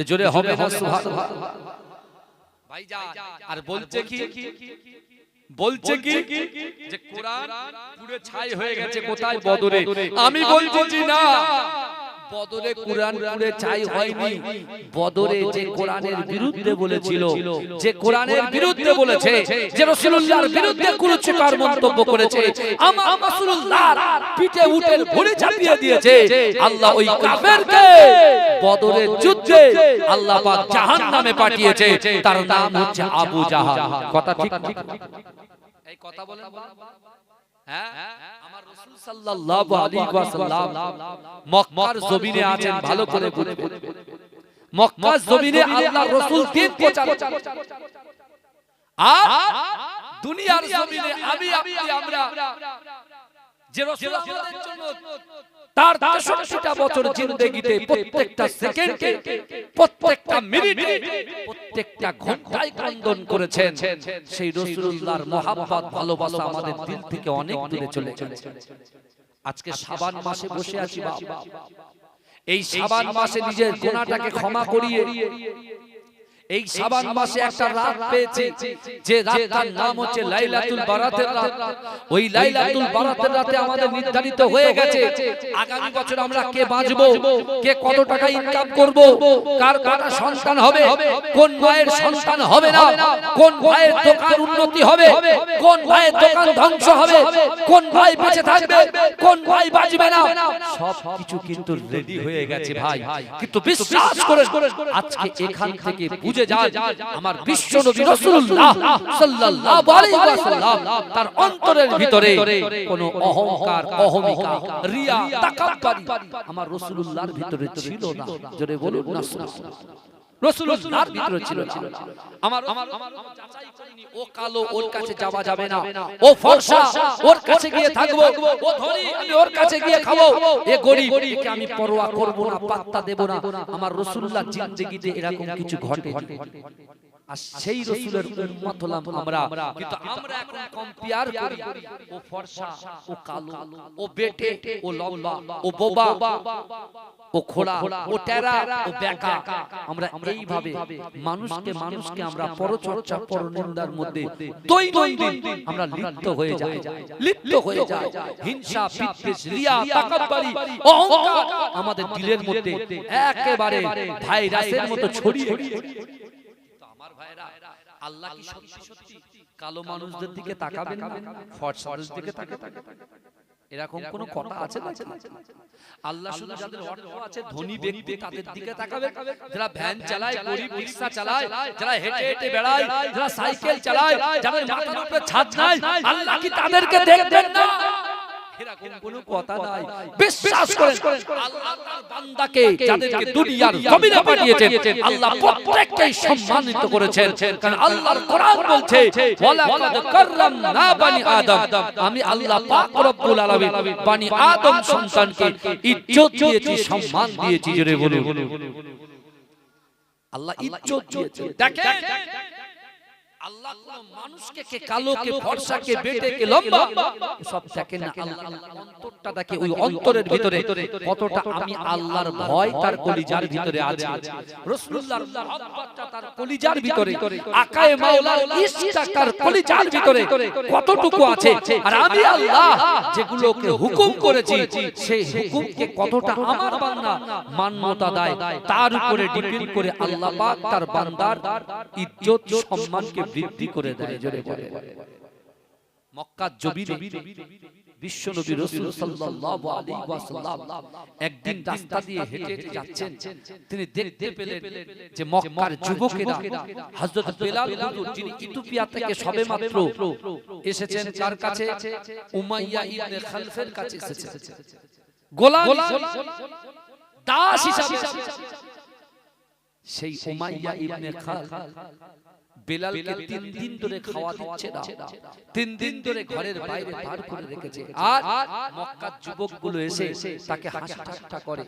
জোরে হবে না সুবহানাল্লাহ। ভাইজান আর বলছে কি, বলছে কি যে কোরআন পুরো ছাই হয়ে গেছে কোথায়? বদরে। আমি বলছি না, বদরে কোরআন পুরো ছাই হয়নি। বদরে যে কোরআনের বিরুদ্ধে বলেছিল, যে কোরআনের বিরুদ্ধে বলেছে, যে রাসূলুল্লাহর বিরুদ্ধে কুরুচিকর মন্তব্য করেছে, আমার রাসূলুল্লাহর পিঠে উটের ভুঁড়ি চাপিয়ে দিয়েছে, আল্লাহ ওই কাফেরকে বদরের যুদ্ধে আল্লাহ পাক জাহান্নামে পাঠিয়েছে। তার নাম হচ্ছে আবু জাহাল। কথা ঠিক না? এই কথা বলেন হ্যাঁ। আমার রাসূল সাল্লাল্লাহু আলাইহি ওয়াসাল্লাম মক্কার জমিনে আছেন, ভালো করে বুঝবেন। মক্কার জমিনে আল্লাহর রাসূল দিন প্রচার করেন। আর দুনিয়ার জমিনে আমি আপনি আমরা যে রাসূল আমাদের জন্য তার 63টা বছর জিন্দেগিতে প্রত্যেকটা সেকেন্ডে, প্রত্যেকটা মিনিটে, প্রত্যেকটা ঘন্টায় ক্রন্দন করেছেন, সেই রাসূলুল্লাহর মহব্বত, ভালোবাসা আমাদের দিল থেকে অনেক দূরে চলে গেছে। আজকে শাবান মাসে বসে আছি বাবা, এই শাবান মাসে নিজের গুনাহটাকে ক্ষমা করিয়ে, এই শাবান মাসে একটা রাত পেয়েছি, যে রাতটার নাম হচ্ছে লাইলাতুল বারাতের রাত। ওই লাইলাতুল বারাতের রাতে আমাদের নির্ধারিত হয়ে গেছে আগামী বছর আমরা কে বাঁচবো, কে কত টাকা ইনকাম করব, কার কটা সন্তান হবে, কোন ভাইয়ের সন্তান হবে না, কোন ভাইয়ের দোকান উন্নতি হবে, কোন ভাইয়ের দোকান ধ্বংস হবে, কোন ভাই বেঁচে থাকবে, কোন ভাই বাঁচবে না, সবকিছু কিন্তু রেডি হয়ে গেছে ভাই। কিন্তু বিশ্বাস করে আজকে এখান থেকে বুঝে যান, আমার বিশ্ব নবী রাসূলুল্লাহ সাল্লাল্লাহু আলাইহি ওয়াসাল্লাম তার অন্তরের ভিতরে কোনো অহংকার, অহমিকা, রিয়া, তাকাব্বুরি আমার রাসূলুল্লাহর ভিতরে ছিল না। জোরে বলুন না সুবহানাল্লাহ। রাসূলুল্লাহর ভিতরে ছিল না। আমার যাচাই করিনি, ও কালো, ওর কাছে যাওয়া যাবে না, ও ফর্সা, ওর কাছে গিয়ে থাকবো, ও ধনী, আমি ওর কাছে গিয়ে খাবো, এ গরীব, একে আমি পরোয়া করব না, পাত্তা দেব না। আমার রাসূলুল্লাহর জিন্দেগিতে এরকম কিছু ঘটে। আর সেই রাসূলের উম্মত হলাম আমরা। কিন্তু আমরা এখন কম্পেয়ার করি ও ফর্সা, ও কালো, ও বেটে, ও লম্বা, ও বোবা, ও খোড়া, ও টেরা, ও বেকা। আমরা এইভাবে মানুষকে আমরা পরচর্চা পরনিন্দার মধ্যে দৈনন্দিন আমরা লিপ্ত হয়ে যাই। হিংসা, বিদ্বেষ, রিয়া, তাকাব্বুরি, অহংকার আমাদের দিলের মধ্যে একেবারে ভাইরাসের মতো ছড়িয়ে গেছে। তো আমার ভাইরা, আল্লাহ কি সত্যি সত্যি কালো মানুষদের দিকে তাকাবেন না, ফর্সাদের দিকে তাকাবেন? এরকম কোন কথা আছে না? আল্লাহ শুধু যাদের অর্থ আছে, ধনী ব্যক্তি, তাদের দিকে তাকাবে। যারা ভ্যান চালায়, গরিব রিকশা চালায়, যারা হেঁটে হেঁটে বেড়ায়, যারা সাইকেল চালায়, যাদের মাথার উপরে ছাদ নাই, আল্লাহ কি তাদেরকে দেখবেন না? এরকম কোনো কথা নাই। বিশ্বাস করেন, আল্লাহ তার বান্দাকে যাদেরকে দুনিয়ার জমিনে পাঠিয়েছেন, আল্লাহ প্রত্যেককেই সম্মানিত করেছেন। কারণ আল্লাহর কোরআন বলছে, ওয়ালাকাদ কাররামনা বানি আদম, আমি আল্লাহ পাক রব্বুল আলামিন বানি আদম সন্তানকে ইজ্জত দিয়েছি, সম্মান দিয়েছি। জোরে বলুন, আল্লাহ ইজ্জত দিয়েছে। দেখেন, আল্লাহ কোন মানুষকে কে কালো, কে ফর্সা, কে বেটে, কে লম্বা সব দেখেন না। আল্লাহ অন্তরটা দেখে। ওই অন্তরের ভিতরে কতটা আমি আল্লাহর ভয় তার কলিজার ভিতরে আছে, রাসূলুল্লাহর মহব্বতটা তার কলিজার ভিতরে, আকায়ে মাওলার ইশকটা তার কলিজার ভিতরে কতটুকু আছে। আর আমি আল্লাহ যেগুলোকে হুকুম করেছি, সেই হুকুমকে কতটা আমার বান্দা মান্যতা দেয়, তার উপরে ডিপেন্ড করে আল্লাহ পাক তার বান্দার ইজ্জত সম্মানকে বৃদ্ধি করে দেয়। জোরে বলে, মক্কার জমিনে বিশ্বনবী রাসূল সাল্লাল্লাহু আলাইহি ওয়াসাল্লাম একদিন রাস্তা দিয়ে হেঁটে হেঁটে যাচ্ছেন। তিনি দেখতে পেলেন যে মক্কার যুবকেরা হযরত বেলাল হুজুর, যিনি ইথিওপিয়া থেকে সবেমাত্র এসেছেন, কার কাছে? উমাইয়া ইবনে খালফের কাছে এসেছেন, গোলাম দাস হিসাবে। সেই উমাইয়া ইবনে খালফ বেলালকে 3 দিন ধরে খাওয়া দিচ্ছে না, 3 দিন ধরে ঘরের বাইরে বার করে রেখেছে। আর মক্কার যুবকগুলো এসে তাকে হাসি ঠাট্টা করে,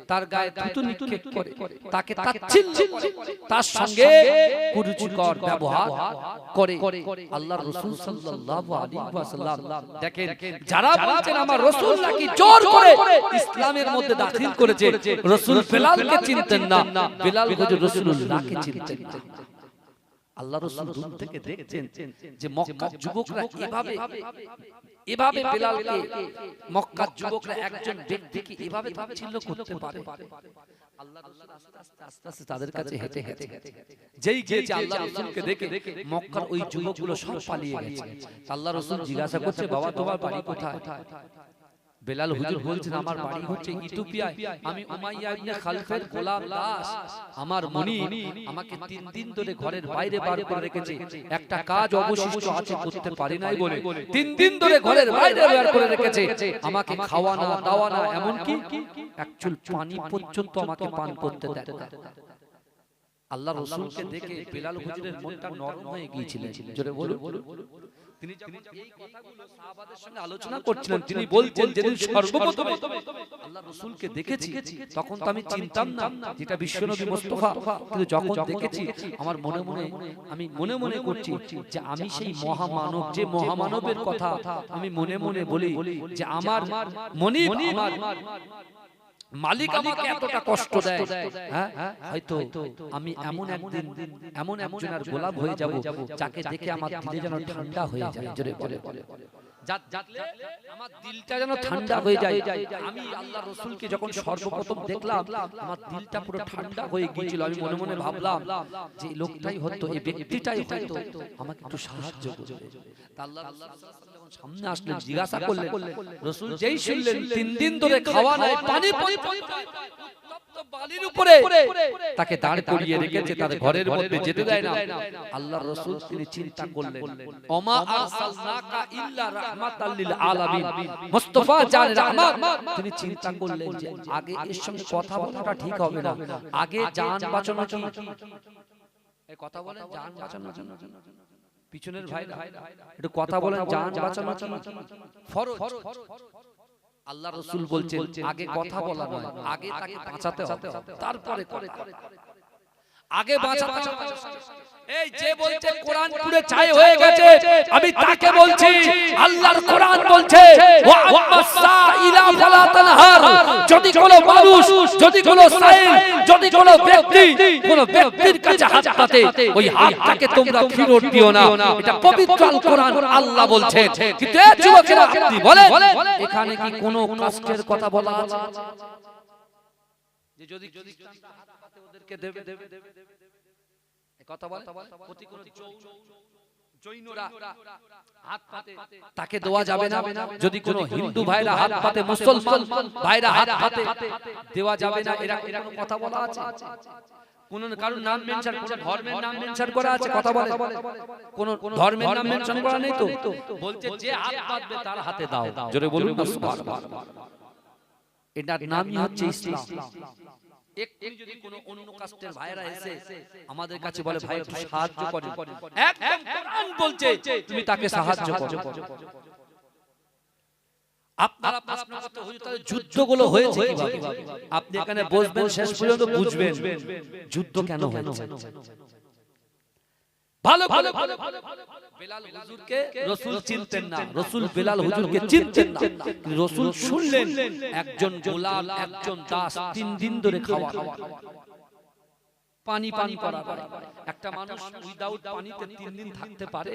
তার গায়ে থুতু নিক্ষেপ করে, তাকে তাচ্ছিল্য করে, তার সঙ্গে কুরুচিকর ব্যবহার করে। আল্লাহর রাসূল সাল্লাল্লাহু আলাইহি ওয়াসাল্লাম দেখেন, যারা বলছেন আমার রাসূল নাকি জোর করে ইসলামের মধ্যে দাখিল করেছে, রাসূল বেলালকে চিনতেন না, বেলাল হুজুর রাসূলুল্লাহকে চিনতেন না। আল্লাহ রাসূল দূর থেকে দেখছেন যে মক্কার যুবকরা এভাবে বেলালকে, মক্কার যুবকরা একজন ব্যক্তিকে এভাবে তাচ্ছিল্য করতে পারে। আল্লাহ রাসূল আস্তে আস্তে তাদের কাছে হেঁটে হেঁটে যেই গিয়েছে, আল্লাহ রাসূলকে দেখে মক্কার ওই যুবকগুলো সব পালিয়ে গেছে। আল্লাহ রাসূল জিজ্ঞাসা করছে, বাবা তোমার বাড়ি কোথায়? বেলাল হুজুর বলছেন, আমার বাড়ি হচ্ছে ইথিওপিয়ায়, আমি উমাইয়া ইবনে খালফের গোলাম দাস, আমার মুনি আমাকে 3 দিন ধরে ঘরের বাইরে বার করে রেখেছে, একটা কাজ অবশিষ্ট আছে করতে পারি নাই বলে 3 দিন ধরে ঘরের বাইরে বার করে রেখেছে, আমাকে খাওয়ানো দাওয়ানো, এমন কি এক চুল পানি পর্যন্ত আমাকে পান করতে দেয় না। আল্লাহ রাসূলকে দেখে বেলাল হুজুরের মনটা নরম হয়ে গিয়েছিলেন। জোরে বলুন। তিনি যখন এই কথাগুলো সাহাবাদের সঙ্গে আলোচনা করছিলেন, তিনি বলছেন, যেদিন সর্বপ্রথম আল্লাহ রাসূলকে দেখেছি, তখন তো আমি চিনতাম না যেটা বিশ্বনবী মুস্তাফা, কিন্তু যখন দেখেছি আমার আমি মনে মনে করছি যে আমি সেই মহামানব, যে মহামানবের কথা আমি মনে মনে বলি যে আমার মনিব, আমার মালিক আমাকে এতটা কষ্ট দেয়, হ্যাঁ হয়তো আমি এমন একদিন এমন একজনের গোলাম হয়ে যাব যাকে দেখে আমার দিলে যেন ঠান্ডা হয়ে যায়। জোরে বলে, আমার দিলটা যেন ঠান্ডা হয়ে যায়। আমি আল্লাহ রাসূলকে যখন সর্বপ্রথম দেখলাম, আমার দিলটা পুরো ঠান্ডা হয়ে গিয়েছিল। আমি মনে মনে ভাবলাম যে লোকটাই হয়তো, এই ব্যক্তিটাই হয়তো আমাকে একটু সাহায্য করবে। আল্লাহ রাসূল সামনে আসলেন, জিজ্ঞাসা করলেন, রাসূল যেই শুনলেন 3 দিন ধরে খাওয়া নাই, পানি উত্তপ্ত বালির উপরে তাকে দাঁড় করিয়ে রেখেছে, তার ঘরের মধ্যে যেতে দেয় না। আল্লাহর রাসূল তিনি চিন্তা করলেন, ওমা আরসালনাকা ইল্লা রাহমাতাল লিল আলামিন, মুস্তাফা জান রহমত। তিনি চিন্তা করলেন যে আগে এর সঙ্গে কথা বলাটা ঠিক হবে না, আগে জান বাঁচানো কি, এই কথা বলেন, জান বাঁচানোর জন্য পিছনের ভাইরা একটু কথা বলেন, জান বাঁচানো কি ফরজ। আল্লাহ রাসূল বলছেন আগে কথা বলা নয়, আগে তাকে বাঁচাতে হবে, তারপরে করে। আগে বাঁচা। এই যে বলছে কোরআন পুরো ছাই হয়ে গেছে, আমি তাকে বলছি আল্লাহর কোরআন বলছে ওয়া আম্মাসাইলা ফালা তানহার। যদি কোনো মানুষ, যদি কোনো সাইল, যদি কোনো ব্যক্তি কোনো ব্যক্তির কাছে হাত পাতে, ওই হাতটাকে তোমরা ফিরত দিও না। এটা পবিত্র আল কোরআন আল্লাহ বলছেন। কিন্তু এই যুবকেরা আপনি বলেন এখানে কি কোনো কাস্টের কথা বলা আছে? যে যদি হাত পাতে ওদেরকে দেবে কথা বলে, প্রতি কোন জৈনরা হাত পাতে তাকে দেওয়া যাবে না। যদি কোন হিন্দু ভাইরা হাত পাতে, মুসলমান ভাইরা হাত পাতে দেওয়া যাবে না। এরা কোনো কথা বলা আছে? কোন কারোর নাম মেনশন, কোন ধর্মের নাম মেনশন করা আছে? কথা বলে কোন ধর্মের নাম মেনশন করা নেই তো। বলছে যে হাত পাতবে তার হাতে দাও। জোরে বলুন না সুবহানাল্লাহ। এটার নামই হচ্ছে ইসলাম। একদিন যদি কোনো অন্য কাস্টের ভাইরা এসে আমাদের কাছে বলে ভাই একটু সাহায্য করেন, একদম কোরআন বলছে তুমি তাকে সাহায্য করো। আপনারা প্রশ্ন করতে হুজুর তাহলে যুদ্ধগুলো হয়েছে কিভাবে? আপনি এখানে বসবেন, শেষ পর্যন্ত বুঝবেন যুদ্ধ কেন হয়েছে। ভালো ভালো বেলাল হুজুরকে রাসূল চিনতেন না, রাসূল বেলাল হুজুরকে চিনতেন না। রাসূল শুনলেন একজন গোলাম, একজন দাস 3 দিন ধরে খাওয়া পানি করা। একটা মানুষ উইদাউট পানিতে 3 দিন থাকতে পারে?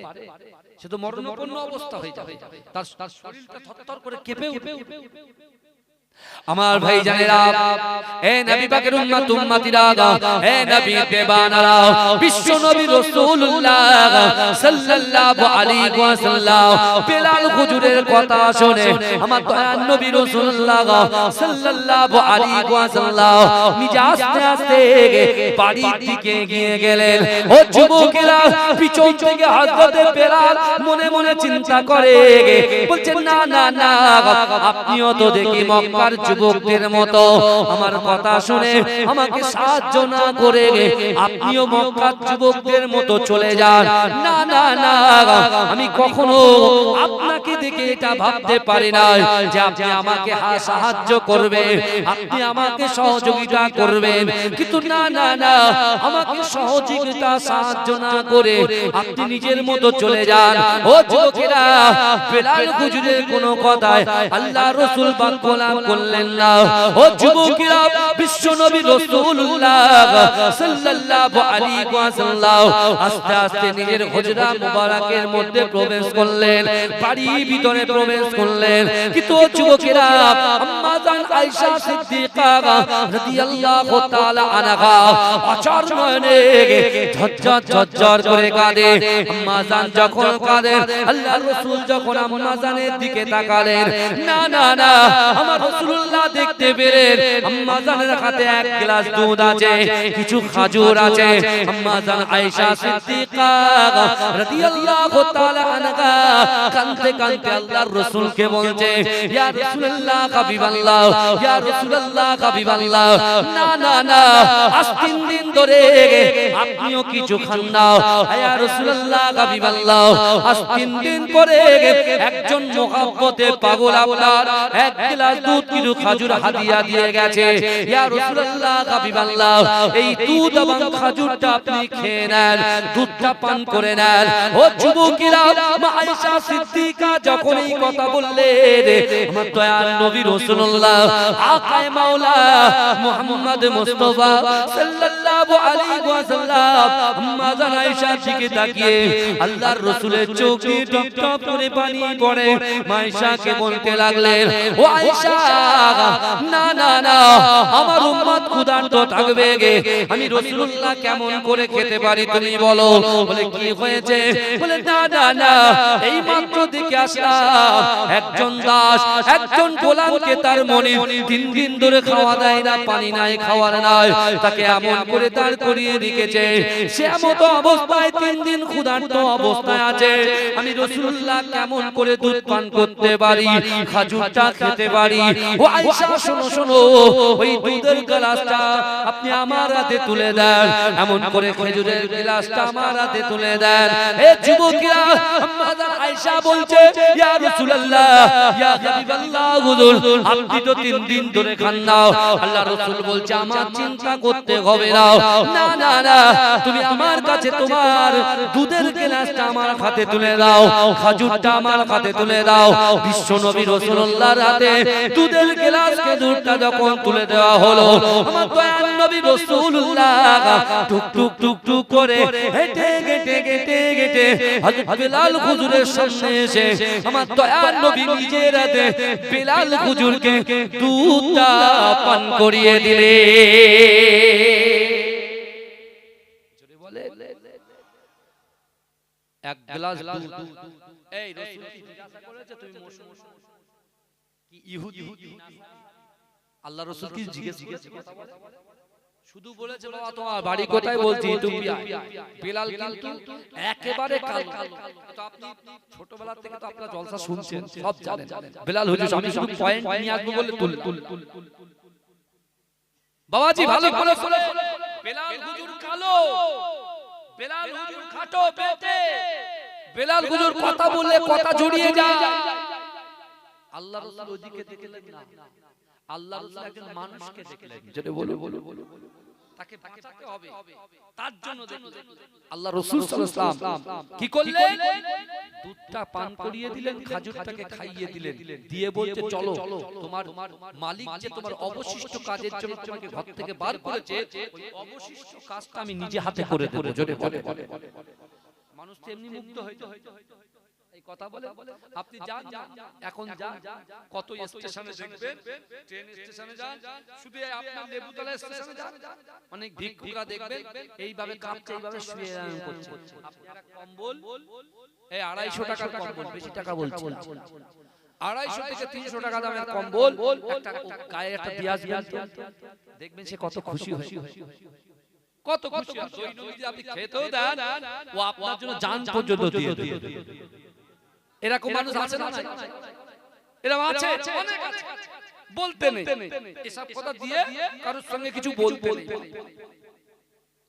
সে তো মরণাপন্ন অবস্থা হয়ে যাবে, তার শরীরটা থরথর করে কেঁপে উঠবে। আমার ভাই জানেরা, এ নবী পাকের উম্মত উম্মতিরা, এ নবী দেবানারা, বিশ্ব নবী রাসূলুল্লাহ সাল্লাল্লাহু আলাইহি ওয়াসাল্লাম বেলাল হুজুরের কথা শুনে আমার দয়ার নবী রাসূলুল্লাহ সাল্লাল্লাহু আলাইহি ওয়াসাল্লাম নিজে আস্তে আস্তে বাড়ির দিকে এগিয়ে গেলেন। ও যুবকেরা, পিছন থেকে হযরত বেলাল মনে মনে চিন্তা করে বলছে না না না, আপনিও তো দেখি মক্কার যুবকদের মতো আমার কথা শুনে আমাকে সাহায্য না করে আপনিও মক্কার যুবকদের মতো চলে যান। না না না, আমি কখনো আপনাকে দেখে এটা ভাবতে পারি না যে আপনি আমাকে সাহায্য করবেন, আপনি আমাকে সহযোগিতা করবেন। কিন্তু না না না, আমাকে সহযোগিতা সাহায্য না করে আপনি নিজের মতো চলে যান। ও যুবকেরা, বেলাল হুজুরের কোনো কথায় আল্লাহ রাসূল বাক্যলাভ করলেন না। ও যুবকেরা, বিশ্ব নবী রাসূলুল্লাহ সাল্লাল্লাহু আলাইহি ওয়াসাল্লাম আস্তে আস্তে নিজের হুজরা মুবারকের মধ্যে প্রবেশ করলেন, বাড়ির ভিতরে প্রবেশ করলেন। কিন্তু যুবকেরা, আম্মা জান আয়েশা সিদ্দিকা রাদিয়াল্লাহু তাআলা আনহা অচর নয়নে ঝরঝর ঝরঝর করে কাঁদে। আম্মা জান যখন কাঁদেন, আল্লাহর রাসূল যখন আম্মা জানের দিকে তাকালেন, না না না, আমার রাসূলুল্লাহ দেখতে পেলেন আম্মা জানের হাতে 1 গ্লাস দুধ আছে, কিছু খাজুর আছে। আম্মা জান আয়েশা সিদ্দিকা রাদিয়াল্লাহু তাআলা আনহা কাঁদতে কাঁদতে আল্লাহর রাসূলকে বলছে, ইয়া রাসূলুল্লাহ হাবিবাল্লাহ, ইয়া রাসূলুল্লাহ হাবিবাল্লাহ, না না না, আজ 3 দিন ধরে আপনিও কিছু খান না। ইয়া রাসূলুল্লাহ হাবিবাল্লাহ, আজ 3 দিন পরে একজন মুহাব্বতে পাগল আপনার 1 গ্লাস দুধ কিছু খাজুর হাদিয়া দিয়ে গেছে। ইয়া রাসূলুল্লাহ হাবিবাল্লাহ, এই দুধ এবং খাজুরটা আপনি খেয়ে নেন, দুধটা পান করে নেন। ও যুবকেরা, মা আয়েশা সিদ্দিকা যখন এই কথা বললেন, আমার দয়ার নবী রাসূলুল্লাহ আকায়ে মাওলা মুহাম্মদ মুস্তাফা সাল্লাল্লাহু আলাইহি ওয়াসাল্লাম আম্মা জান আয়েশার দিকে তাকিয়ে আল্লাহর রাসূলের চোখ দিয়ে টপ টপ করে পানি পড়ে। মা আয়েশাকে বলতে লাগলেন, ও আয়েশা, না না না, আমার উম্মত ক্ষুধার্ত থাকবে, আমি রাসূলুল্লাহ কেমন করে খেতে পারি তুমি বলো। বলে কি হয়েছে? বলে না না না, এই মাত্র দেখে আসলাম একজন দাস, একজন গোলামকে তার মনে 3 দিন ধরে খাওয়া দেয় না, পানি নাই, খাওয়ার নাই, তাকে এমন করে দাঁড় করিয়ে রেখেছে। সে এমন অবস্থায় 3 দিন ক্ষুধার্ত অবস্থায় আছে, আমি রাসূলুল্লাহ কেমন করে দুধ পান করতে পারি, খাজুরটা খেতে পারি, ও আয়েশা শোনো শোনো, ওই দুধের গ্লাসটা আপনি আমার হাতে তুলে দেন, এমন করে খেজুরের গ্লাসটা আমার হাতে তুলে দেন। এ যুবকেরা, আম্মা জান আয়েশা বলছে, ইয়া রাসূলুল্লাহ, ইয়া হাবিবাল্লাহ, হুজুর আপনি তো 3 দিন ধরে খান না। আল্লাহ রাসূল বলছে, আমার চিন্তা করতে হবে না, না না না, তুমি আমার কাছে তোমার দুধের গ্লাসটা আমার হাতে তুলে দাও, খেজুরটা আমার হাতে তুলে দাও। বিশ্ব নবী রাসূলুল্লাহর হাতে দুধের গ্লাস খেজুরটা যখন তুলে দেওয়া হলো, আমার দয়ার নবী রাসূলুল্লাহ টুক টুক টুক টুক করে হেঁটে হেঁটে হেঁটে হেঁটে হযরত বিলাল হুজুরের সামনে এসে আমার দয়ার নবী নিজের হাতে বিলাল হুজুরকে দুধটা পান করিয়ে দিলেন। জোরে বলে, এক গ্লাস দুধ। এই রাসূল কি জিজ্ঞাসা করেছে তুমি মৌসুম কি ইহুদি? আল্লাহ রাসূল কি জিজ্ঞেস কথা বলে? শুধু বলেছে বাবা তোমার বাড়ি কোথায়, বলছি ইথিওপিয়া। বিলাল কিন্তু একেবারে কালো। তো আপনি ছোটবেলা থেকে তো আপনারা জলসা শুনছেন, সব জানেন। বিলাল হুজুর, আমি শুধু পয়েন্ট নিয়ে আসবো বলে তুল বাবাজি, ভালো করে শুনে। বিলাল হুজুর কালো, বিলাল হুজুর খাটো পেটে, বিলাল হুজুর কথা বললে কথা জড়িয়ে যায়। আল্লাহ রাসূল ওদিকে দেখলেন না, আল্লাহ রাসূল একজন মানুষকে দেখলেন। যেটা বলো তাকে বাঁচাতে হবে, তার জন্য দেখলেন। আল্লাহ রাসূল সাল্লাল্লাহু আলাইহি ওয়াসাল্লাম কি করলেন? দুধটা পান করিয়ে দিলেন, খেজুরটাকে খাইয়ে দিলেন, দিয়ে বলতে চলো, তোমার মালিক যে তোমার অবশিষ্ট কাজের জন্য তোমাকে ঘর থেকে বার করেছে, ওই অবশিষ্ট কাজটা আমি নিজে হাতে করে দেব। জোরে বলে, মানুষ তো এমনি মুগ্ধ হয়ে যায় এই কথা বলে। আপনি যান, এখন যান, কত স্টেশনে দেখবেন, ট্রেন স্টেশনে যান, শুধু আপনার লেবুতলা স্টেশনে যান, অনেক ভিক্ষুকরা দেখবেন এইভাবে কাঁপছে, এইভাবে শুয়ে আরাম করছে। আপনারা কম্বল, এই 250 টাকার কম্বল, বেশি টাকা বলছি না, 250 থেকে 300 টাকা দামের কম্বল, একটা গায়ে একটা দিয়ে আসবেন, দেখবেন সে কত খুশি হয়, কত খুশি হয়। দৈনন্দিন আপনি খেতেও দেন, ও আপনার জন্য জান পর্যন্ত দিয়ে দেয়। এরকম মানুষ আছে না? এরকম আছে, অনেক আছে। বলতে নেই এসব কথা দিয়ে কারোর সঙ্গে কিছু বলতে নেই।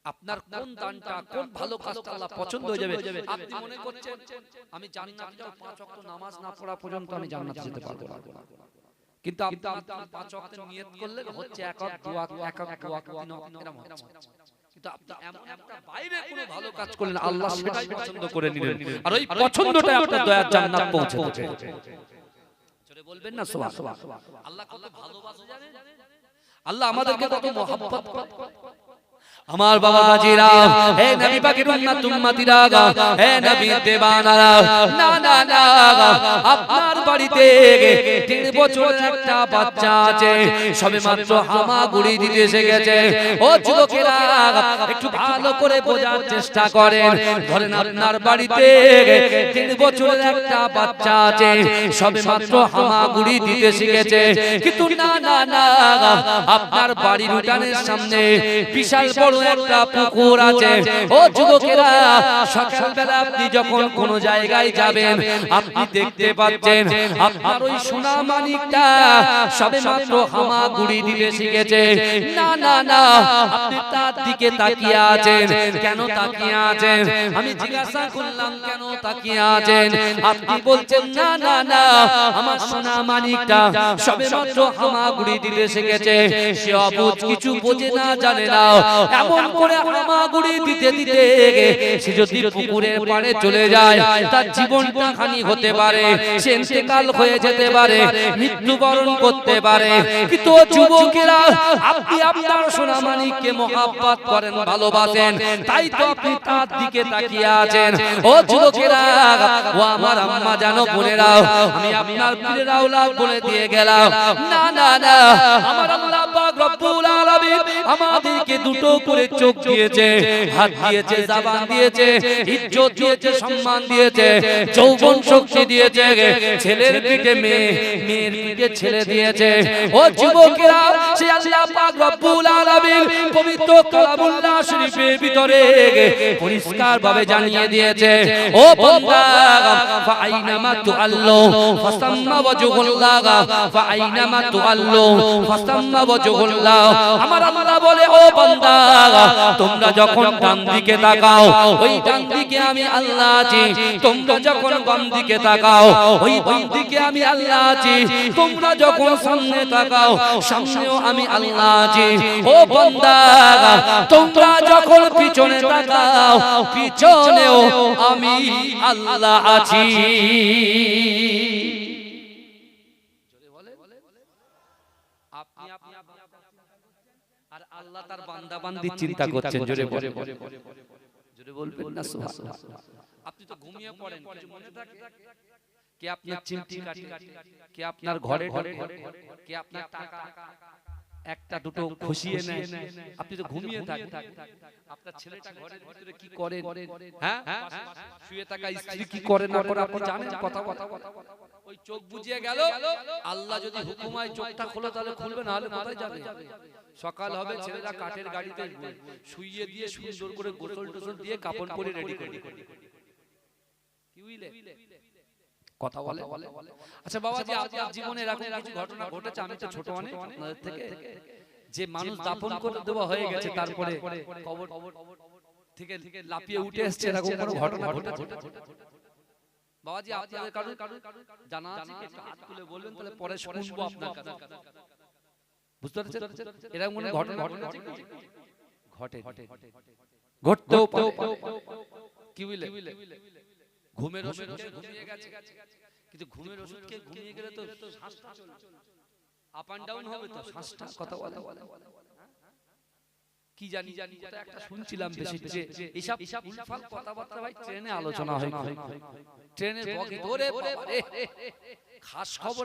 আপনার কোন দানটা, কোন ভালো কাজটা আল্লাহ পছন্দ হয়ে যাবে। আপনি মনে করছেন আমি জান্নাতে যাব, 5 ওয়াক্ত নামাজ না পড়া পর্যন্ত আমি জান্নাতে যেতে পারবো না, কিন্তু আপনি 5 ওয়াক্ত নিয়ত করলে হচ্ছে এক এক দোয়া, এক এক দোয়া, 3 ওয়াক্ত এরকম হচ্ছে। কিন্তু আপনি একটা বাইরে কোনো ভালো কাজ করলেন, আল্লাহ সেটাই পছন্দ করে নিলেন, আর ওই পছন্দটাই আপনার দয়ার জান্নাত পৌঁছে দেবে। জোরে বলবেন না সুবহানাল্লাহ। আল্লাহ কত ভালোবাসে জানেন, আল্লাহ আমাদেরকে কত মহব্বত করে। আমার বাবাজিরা, হে নবী পাকের উম্মতিরা, হে নবী দেবানারা, না না না, আপনার বাড়িতে 3 বছরের একটা বাচ্চা আছে, সবেমাত্র হামাগুড়ি দিতে এসে গেছে। ও যুবকেরা, একটু ভালো করে বোঝার চেষ্টা করেন। ধরেন আপনার বাড়িতে 3 বছরের একটা বাচ্চা আছে, সবেমাত্র হামাগুড়ি দিতে শিখেছে, কিন্তু না না না, আপনার বাড়ির উঠানের সামনে বিশাল বড় একটা পুকুর আছে। ও যুবকেরা, সকালবেলা আপনি যখন কোন জায়গায় যাবেন, আপনি দেখতে পাচ্ছেন আপনার ওই সোনা মানিকটা সবেমাত্র হামাগুড়ি দিতে শিখেছে। না না না, আপনি তার দিকে তাকিয়ে আছেন। কেন তাকিয়ে আছেন? আমি জিজ্ঞাসা করলাম কেন তাকিয়ে আছেন? আপনি বলছেন না না না, আমার সোনা মানিকটা সবেমাত্র হামাগুড়ি দিতে শিখেছে, সে অবুঝ, কিছু বোঝে না, জানে না। এমন করে হামাগুড়ি দিতে দিতে সে যদি পুকুরের পাড়ে চলে যায়, তার জীবনটা হানি হতে পারে, সে ইন্তেকাল হয়ে যেতে পারে, মৃত্যুবরণ করতে পারে। কিন্তু যুবকেরা, আপনি আপনার সোনা মানিককে মহব্বত করেন, ভালোবাসেন, তাই তো আপনি তার দিকে তাকিয়ে আছেন। ও যুবকেরা, ও আমার আম্মা জানো, বোনেরা, আমি আপনার পীরের আওলাদ বলে দিয়ে গেলাম, না না না, আমার আল্লাহ পাক রব্বুল আলামিন আমাদেরকে দুটো করে চোখ দিয়েছে, হাত দিয়েছে, জবান দিয়েছে, ইজ্জত দিয়েছে, সম্মান দিয়েছে, যৌবন শক্তি দিয়েছে, ছেলের পিঠে মেয়ে, মেয়ের পিঠে ছেলে দিয়েছে। ও যুবকেরা, সে আল্লাহ পাক রব্বুল আলামিন পবিত্র কালামুল্লাহ শরীফের ভিতরে পরিষ্কার ভাবে জানিয়ে দিয়েছে, ও বান্দা ফাআইনামা তুআল্লু ফাসাম্মা ওয়াজহুল্লাহ, ফাআইনামা তুআল্লু ফাসাম্মা ওয়াজহুল্লাহ। আমার আল্লাহ বলে, ও বান্দা, তোমরা যখন ডান দিকে তাকাও, ওই ডান দিকে আমি আল্লাহ আছি। তোমরা যখন বাম দিকে তাকাও, ওই বাম দিকে আমি আল্লাহ আছি। তোমরা যখন সামনে তাকাও, সামনেও আমি আল্লাহ আছি। ও বান্দা, তোমরা যখন পিছনে তাকাও, পিছনেও আমি আল্লাহ আছি। আর আল্লাহ তার বান্দা বান্দি চিন্তা করছেন। জোরে বলে, জোরে বলবেন না সুবহানাল্লাহ। আপনি তো ঘুমিয়ে পড়েন, কিছু মনে থাকে? কে আপনার চিমটি কাটে, কে আপনার ঘরে ঢোকে, কে আপনার টাকা একটা দুটো খুশিয়ে নেয়, আপনি তো ঘুমিয়ে থাকেন। আপনার ছেলেটা ঘরের ভিতরে কি করে, হ্যাঁ, শুয়ে থাকা স্ত্রী কি করে না করে আপনি জানেন? কথা ওই চোখ বুজিয়ে গেল, আল্লাহ যদি হুকুমায় চোখটা খোলো তাহলে খুলবে, না হলে কোথায় যাবে? সকাল হবে, ছেলেরা কাঠের গাড়িতে শুইয়ে দিয়ে সুন্দর করে গোসল টোসল দিয়ে কাপড় পরে রেডি করে কি বুঝলে কথা বলে। আচ্ছা বাবাজি, আপনার জীবনে এরকম কিছু ঘটনা ঘটেছে? আমি তো ছোট অনেক আপনাদের থেকে, যে মানুষ দাফন করে দেওয়া হয়ে গেছে, তারপরে কবর থেকে লাফিয়ে উঠে এসেছে, এরকম কোনো ঘটনা ঘটেছে? বাবাজি, আপনাদের কারো জানা আছে? একটু হাত তুলে বলবেন, তাহলে পরে শুনবো আপনার কাছে। বুঝতে পারছেন? এরকম কোনো ঘটনা ঘটে ঘটতেও পারে। কি বুঝলে? ঘুমের ওষুধ ঘুমিয়ে গেছে, কিন্তু ঘুমের ওষুধ খেয়ে ঘুমিয়ে গেলে তো শ্বাসটা আপ এন্ড ডাউন হবে, তো শ্বাসটা কথা বলে কি জানি একটা শুনছিলাম বেশি, যে এইসব উলফাল কথাবার্তা ভাই ট্রেনে আলোচনা হয়, ট্রেনের বগি ধরে খাস খবর